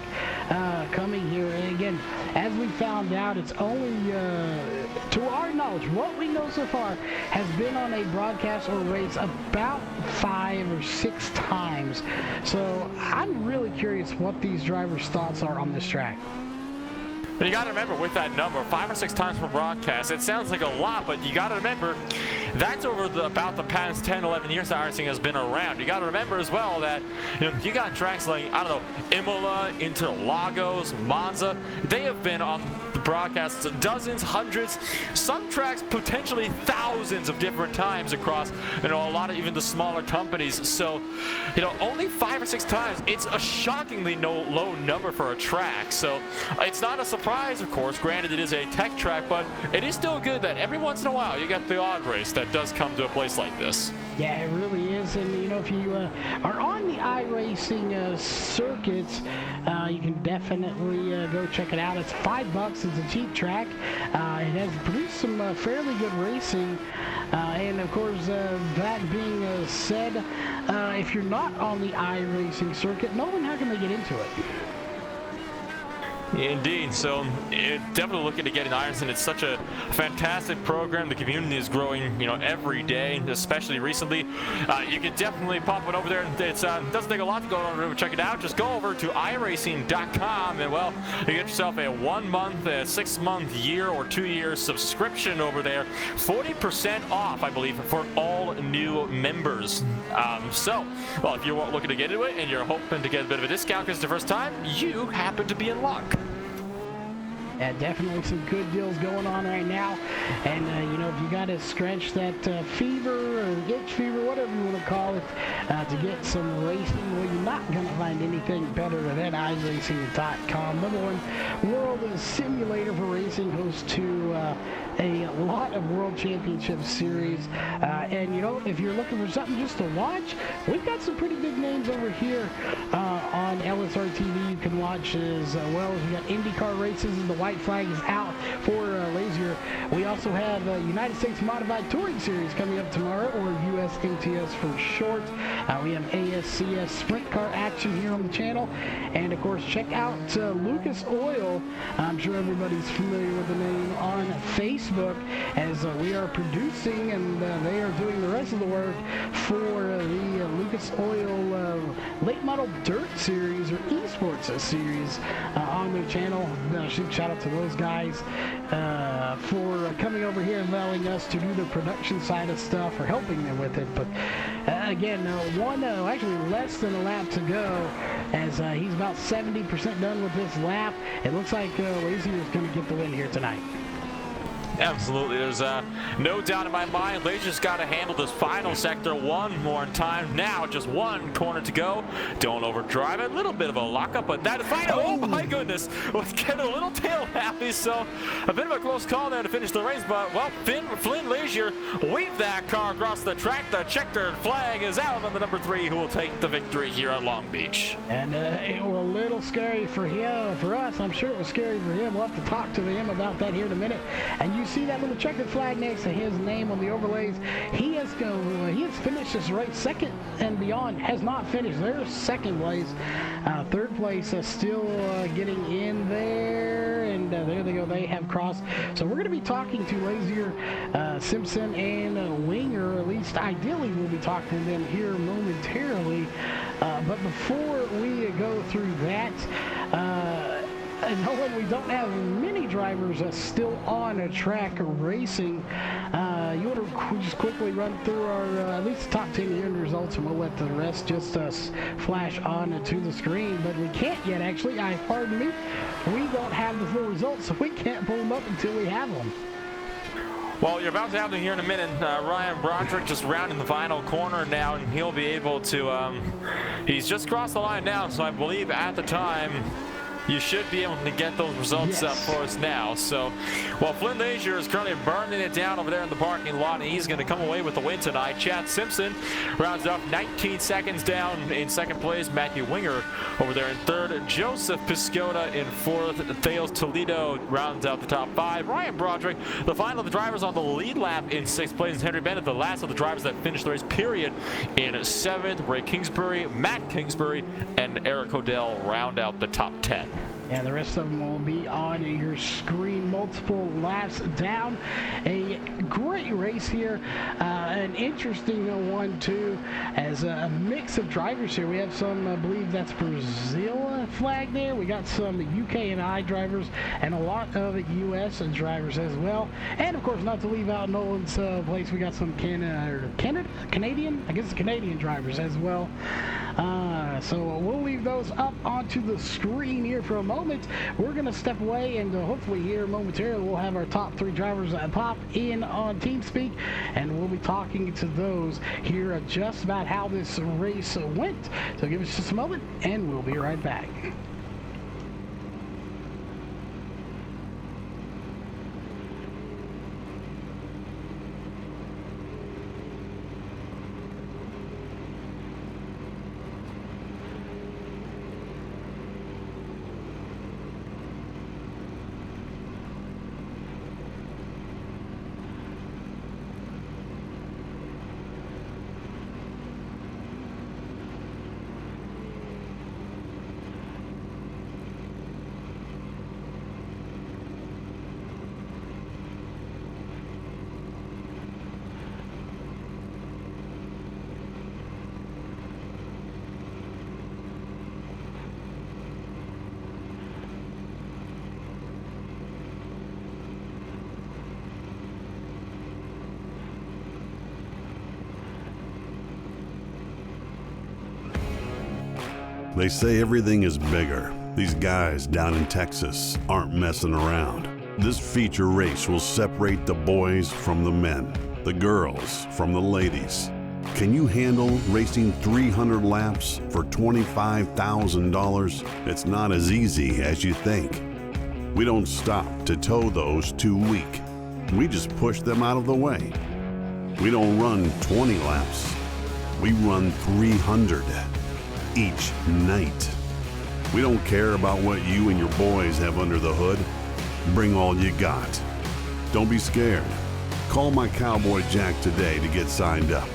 coming here. And again, as we found out, it's only, to our knowledge, what we know so far has been on a broadcast or race about 5 or 6 times. So I'm really curious what these drivers' thoughts are on this track. But you got to remember, with that number, 5 or 6 times per broadcast, it sounds like a lot, but you got to remember that's over about the past 10, 11 years that racing has been around. You got to remember as well that you got tracks like, I don't know, Imola, Interlagos, Monza. They have been on the broadcasts dozens, hundreds, some tracks potentially thousands of different times across, a lot of even the smaller companies. So, only 5 or 6 times. It's a shockingly low number for a track. So it's not a surprise, of course. Granted, it is a tech track, but it is still good that every once in a while you get the odd race that does come to a place like this. Yeah, it really is. And, if you are on the iRacing circuits, you can definitely go check it out. It's $5. It's a cheap track. It has produced some fairly good racing. And, of course, that being said, if you're not on the iRacing circuit, Nolan, how can they get into it? Indeed. So definitely looking to get in Ironson. It's such a fantastic program. The community is growing, every day, especially recently. You can definitely pop it over there. It doesn't take a lot to go over and check it out. Just go over to iRacing.com and, well, you get yourself a 1 month, a 6 month, year, or 2 year subscription over there. 40% off, I believe, for all new members. Well, if you're looking to get into it and you're hoping to get a bit of a discount because it's the first time, you happen to be in luck. Yeah, definitely some good deals going on right now. And, if you got to scratch that fever or itch fever, whatever you want to call it, to get some racing, well, you're not going to find anything better than iRacing.com. Number one world simulator for racing, host to a lot of World Championship Series. And, if you're looking for something just to watch, we've got some pretty big names over here on LSR TV. You can watch as well. You got IndyCar races, and the white flag is out for Lazier. We also have United States Modified Touring Series coming up tomorrow, or USMTS for short. We have ASCS Sprint Car action here on the channel. And, of course, check out Lucas Oil. I'm sure everybody's familiar with the name on Facebook, as we are producing and they are doing the rest of the work for the Lucas Oil Late Model Dirt Series, or Esports Series, on their channel. Shout out to those guys for coming over here and allowing us to do the production side of stuff or helping them with it. But again, actually less than a lap to go, as he's about 70% done with this lap. It looks like Lazier is going to get the win here tonight. Absolutely. There's no doubt in my mind. Lazier's got to handle this final sector one more time. Now, just one corner to go. Don't overdrive it. A little bit of a lockup, but that is final. Oh, my goodness. Was getting a little tail happy, so a bit of a close call there to finish the race. But, well, Flynn Lazier weaved that car across the track. The checkered flag is out on the number 3, who will take the victory here at Long Beach. And it was a little scary for him, for us. I'm sure it was scary for him. We'll have to talk to him about that here in a minute. And you see that little checkered flag next to his name on the overlays. He has finished this race second and beyond. Has not finished. There's second place. Third place still getting in there. And there they go. They have crossed. So we're going to be talking to Lazier, Simpson, and Winger. At least ideally we'll be talking to them here momentarily. But before we go through that, and knowing we don't have many drivers still on a track racing, you want to just quickly run through our at least top 10 year results, and we'll let the rest just flash on to the screen. But we can't yet, actually. Pardon me. We don't have the full results, so we can't pull them up until we have them. Well, you're about to have them here in a minute. Ryan Broderick just rounding the final corner now, and he'll be able to, he's just crossed the line now, so I believe at the time you should be able to get those results up for us now. So, well, Flynn Lazier is currently burning it down over there in the parking lot, and he's going to come away with the win tonight. Chad Simpson rounds up 19 seconds down in second place. Matthew Winger over there in third. Joseph Piscota in fourth. Thales Toledo rounds out the top 5. Ryan Broderick, the final of the drivers on the lead lap, in 6th place. Henry Bennett, the last of the drivers that finished the race, period, in 7th. Ray Kingsbury, Matt Kingsbury, and Eric Odell round out the top 10. And the rest of them will be on your screen. Multiple laps down. A great race here. An interesting one, too, as a mix of drivers here. We have some, I believe that's Brazil flag there. We got some UK and I drivers and a lot of US drivers as well. And, of course, not to leave out Nolan's place, we got some Canadian? I guess it's Canadian drivers as well. So we'll leave those up onto the screen here for a moment. We're going to step away, and hopefully here momentarily we'll have our top 3 drivers pop in on TeamSpeak, and we'll be talking to those here just about how this race went. So give us just a moment, and we'll be right back. They say everything is bigger. These guys down in Texas aren't messing around. This feature race will separate the boys from the men, the girls from the ladies. Can you handle racing 300 laps for $25,000? It's not as easy as you think. We don't stop to tow those too weak. We just push them out of the way. We don't run 20 laps. We run 300 each night. We don't care about what you and your boys have under the hood. Bring all you got. Don't be scared. Call my Cowboy Jack today to get signed up.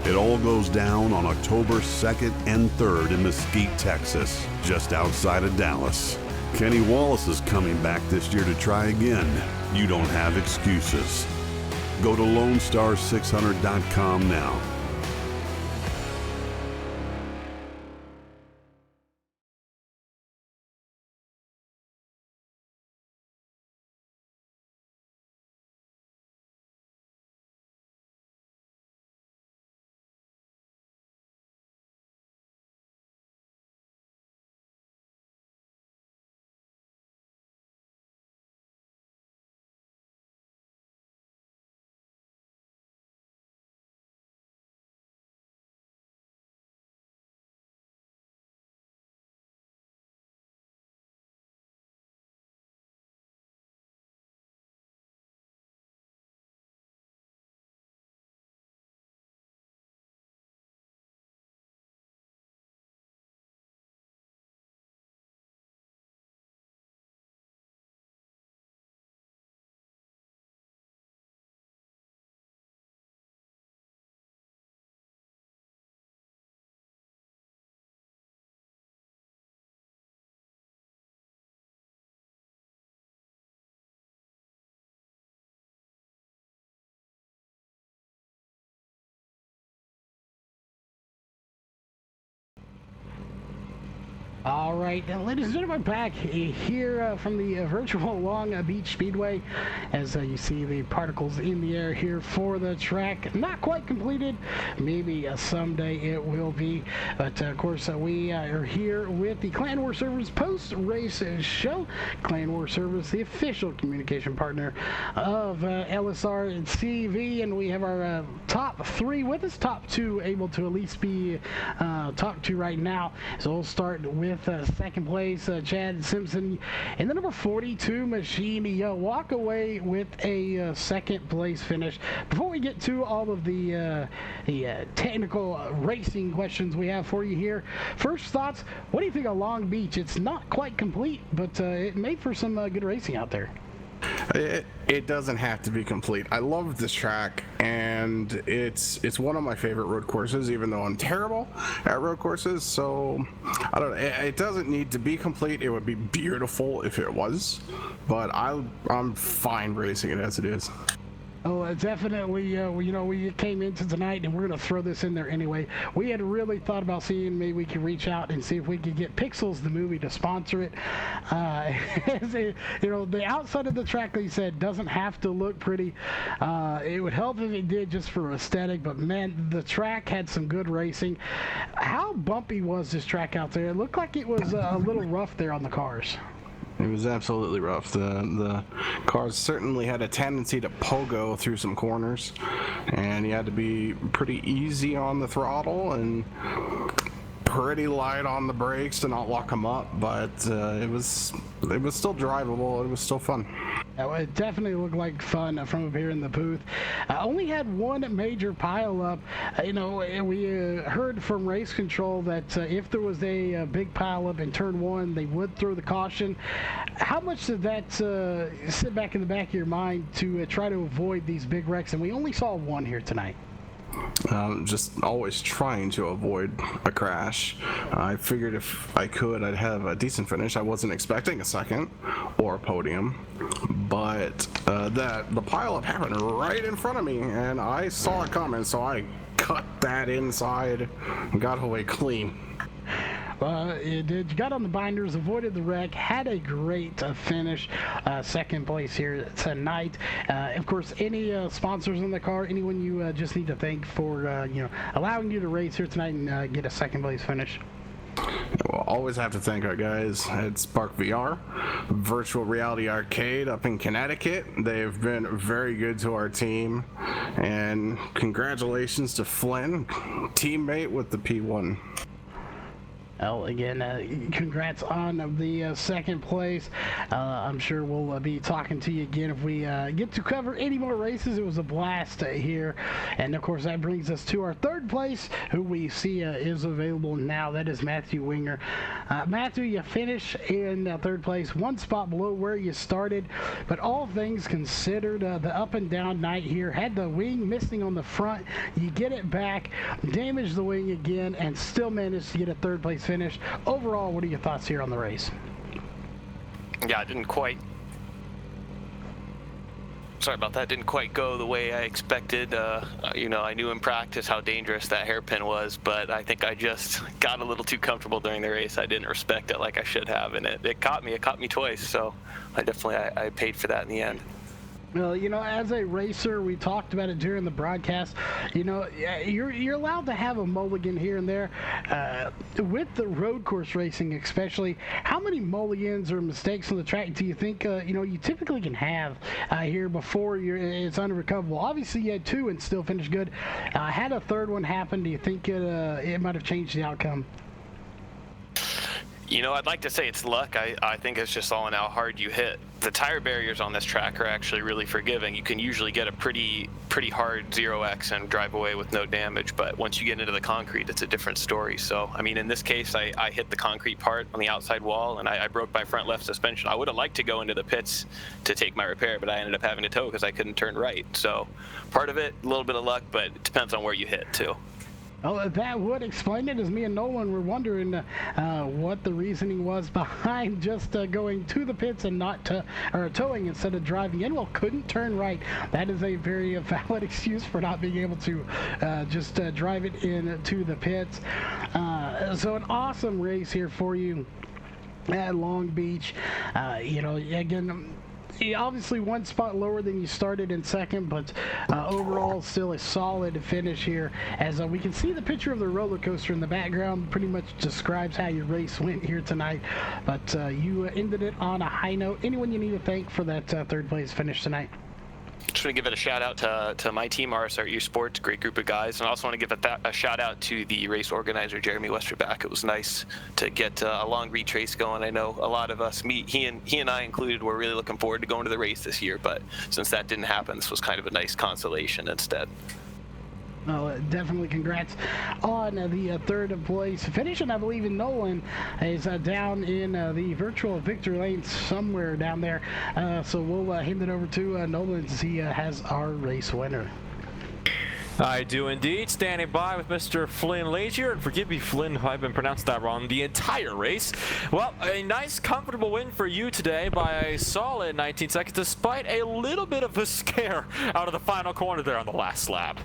It all goes down on October 2nd and 3rd in Mesquite, Texas, just outside of Dallas. Kenny Wallace is coming back this year to try again. You don't have excuses. Go to LoneStar600.com now. All right, ladies and gentlemen, back here from the virtual Long Beach Speedway as you see the particles in the air here for the track. Not quite completed. Maybe someday it will be. But, of course, we are here with the Clan War Service post-race show. Clan War Service, the official communication partner of LSR and CV. And we have our top three with us. Top two able to at least be talked to right now. So we'll start with second place, Chad Simpson, and the number 42 machine. You walk away with a second place finish. Before we get to all of the technical racing questions we have for you here, first thoughts, what do you think of Long Beach? It's not quite complete, but it made for some good racing out there. It doesn't have to be complete. I love this track, and it's one of my favorite road courses, even though I'm terrible at road courses. So I don't know. It doesn't need to be complete. It would be beautiful if it was, but I'm fine racing it as it is. Oh, definitely. We came into tonight, and we're going to throw this in there anyway. We had really thought about seeing maybe we could reach out and see if we could get Pixels, the movie, to sponsor it. The outside of the track, like you said, doesn't have to look pretty. It would help if it did just for aesthetic, but man, the track had some good racing. How bumpy was this track out there? It looked like it was a little rough there on the cars. It was absolutely rough. The cars certainly had a tendency to pogo through some corners, and you had to be pretty easy on the throttle and pretty light on the brakes to not lock them up. But it was still drivable. It was still fun. It definitely looked like fun from up here in the booth. Only had one major pileup. We heard from race control that if there was a big pileup in turn one, they would throw the caution. How much did that sit back in the back of your mind to try to avoid these big wrecks? And we only saw one here tonight. Just always trying to avoid a crash. I figured if I could, I'd have a decent finish. I wasn't expecting a second or a podium, but the pileup happened right in front of me, and I saw it coming, so I cut that inside and got away clean. It got on the binders, avoided the wreck, had a great finish, second place here tonight. Of course, any sponsors in the car, anyone you just need to thank for allowing you to race here tonight and get a second place finish? We'll always have to thank our guys at Spark VR, Virtual Reality Arcade up in Connecticut. They've been very good to our team, and congratulations to Flynn, teammate with the P1. Well, again, congrats on the second place. I'm sure we'll be talking to you again if we get to cover any more races. It was a blast here. And, of course, that brings us to our third place, who we see is available now. That is Matthew Winger. Matthew, you finish in third place, one spot below where you started. But all things considered, the up and down night here, had the wing missing on the front. You get it back, damage the wing again, and still managed to get a third place finish. Overall, what are your thoughts here on the race? Yeah, I didn't quite go the way I expected. I knew in practice how dangerous that hairpin was, but I think I just got a little too comfortable during the race. I didn't respect it like I should have, and it caught me. It caught me twice, so I paid for that in the end. Well, as a racer, we talked about it during the broadcast. You're allowed to have a mulligan here and there. With the road course racing especially, how many mulligans or mistakes on the track do you think you typically can have here before it's unrecoverable? Obviously, you had two and still finished good. Had a third one happen, do you think it might have changed the outcome? I'd like to say it's luck. I think it's just all in how hard you hit. The tire barriers on this track are actually really forgiving. You can usually get a pretty hard 0x and drive away with no damage, but once you get into the concrete, it's a different story. So, in this case, I hit the concrete part on the outside wall, and I broke my front left suspension. I would have liked to go into the pits to take my repair, but I ended up having to tow because I couldn't turn right. So, part of it, a little bit of luck, but it depends on where you hit, too. Oh, that would explain it, as me and Nolan were wondering what the reasoning was behind just going to the pits and not or towing instead of driving in. Well, couldn't turn right. That is a very valid excuse for not being able to just drive it in to the pits. So an awesome race here for you at Long Beach. Again, obviously one spot lower than you started in second, but overall still a solid finish here. As we can see the picture of the roller coaster in the background pretty much describes how your race went here tonight, but you ended it on a high note. Anyone you need to thank for that third place finish tonight? Just want to give it a shout out to my team, RSR Esports, great group of guys, and I also want to give a shout out to the race organizer, JPWestPhoto. It was nice to get a Long Beach race going. I know a lot of us, he and I included, were really looking forward to going to the race this year, but since that didn't happen, this was kind of a nice consolation instead. Well, definitely congrats on the third place finish, and I believe in Nolan is down in the virtual victory lane somewhere down there. So we'll hand it over to Nolan as he has our race winner. I do indeed. Standing by with Mr. Flynn Lazier. And forgive me, Flynn, if I've been pronounced that wrong the entire race. Well, a nice, comfortable win for you today by a solid 19 seconds, despite a little bit of a scare out of the final corner there on the last lap.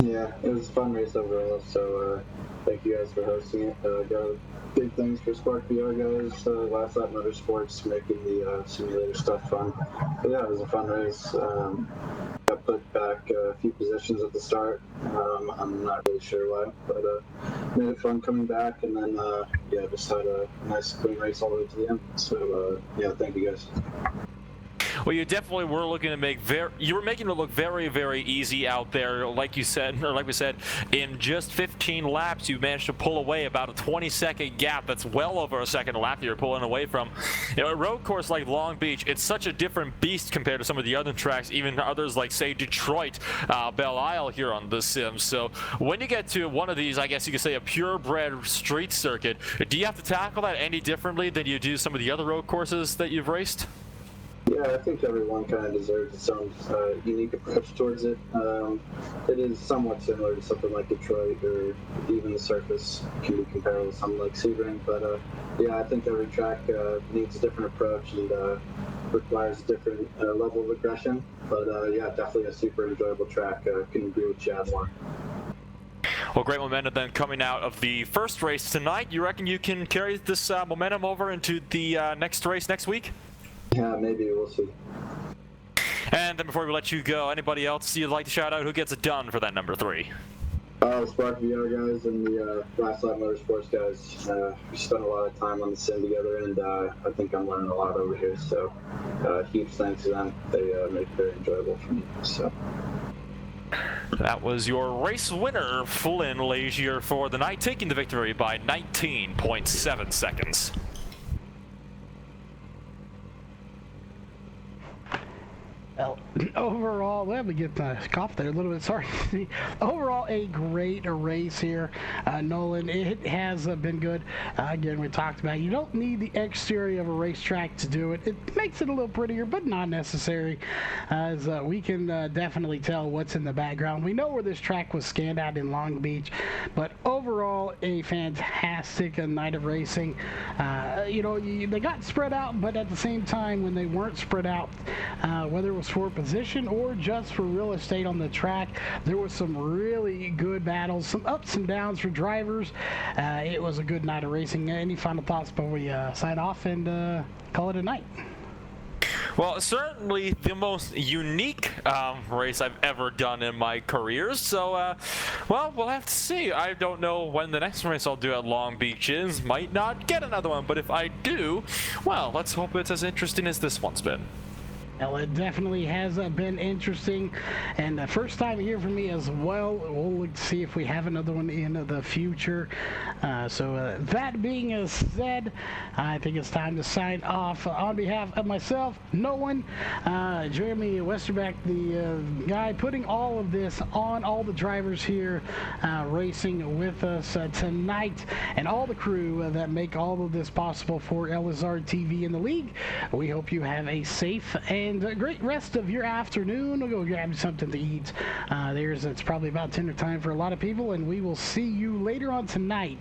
Yeah, it was a fun race overall, so thank you guys for hosting it. Got big things for Spark VR guys, Last Lap Motorsports, making the simulator stuff fun. But yeah, it was a fun race. Got put back a few positions at the start. I'm not really sure why, but made it fun coming back, and then just had a nice clean race all the way to the end. So thank you guys. Well, you definitely were looking to make you were making it look very, very easy out there. Like you said, or like we said, in just 15 laps, you managed to pull away about a 20-second gap. That's well over a second lap that you're pulling away from. A road course like Long Beach, it's such a different beast compared to some of the other tracks, even others like, say, Detroit, Belle Isle here on the Sims. So when you get to one of these, I guess you could say a purebred street circuit, do you have to tackle that any differently than you do some of the other road courses that you've raced? Yeah, I think everyone kind of deserves its own unique approach towards it. It is somewhat similar to something like Detroit, or even the surface can be comparable to something like Sebring. But I think every track needs a different approach and requires a different level of aggression. But definitely a super enjoyable track. Couldn't agree with Chad more. Well, great momentum then coming out of the first race tonight. You reckon you can carry this momentum over into the next race next week? Yeah, maybe. We'll see. And then before we let you go, anybody else you'd like to shout out who gets it done for that number 3? Spark VR guys and the Last Lap Motorsports guys. We spent a lot of time on the sim together, and I think I'm learning a lot over here. So huge thanks to them. They make it very enjoyable for me. So. That was your race winner, Flynn Lazier, for the night, taking the victory by 19.7 seconds. Well, overall, let me get the cough there a little bit, sorry. Overall, a great race here, Nolan. It has been good. Again, we talked about you don't need the exterior of a racetrack to do it. It makes it a little prettier, but not necessary, as we can definitely tell what's in the background. We know where this track was scanned out in Long Beach, but overall, a fantastic night of racing. They got spread out, but at the same time, when they weren't spread out, whether it was for position or just for real estate on the track, there was some really good battles, some ups and downs for drivers. It was a good night of racing. Any final thoughts before we sign off and call it a night? Well, certainly the most unique race I've ever done in my career. So, we'll have to see. I don't know when the next race I'll do at Long Beach is. Might not get another one, but if I do, well, let's hope it's as interesting as this one's been. Well, it definitely has been interesting, and first time here for me as well. We'll see if we have another one in the future. So that being said, I think it's time to sign off. On behalf of myself, Nolan, JPWestPhoto, the guy putting all of this on, all the drivers here racing with us tonight, and all the crew that make all of this possible for LSR TV and the league. We hope you have a safe and and a great rest of your afternoon. We'll go grab something to eat. It's probably about dinner time for a lot of people, and we will see you later on tonight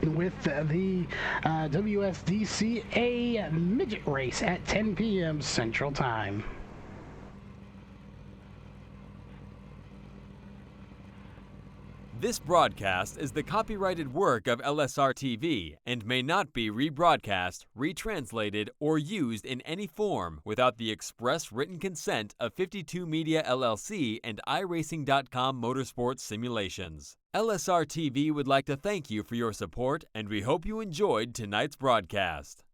with the WSDCA midget race at 10 p.m. Central Time. This broadcast is the copyrighted work of LSR TV and may not be rebroadcast, retranslated, or used in any form without the express written consent of 52 Media LLC and iRacing.com Motorsports Simulations. LSR TV would like to thank you for your support, and we hope you enjoyed tonight's broadcast.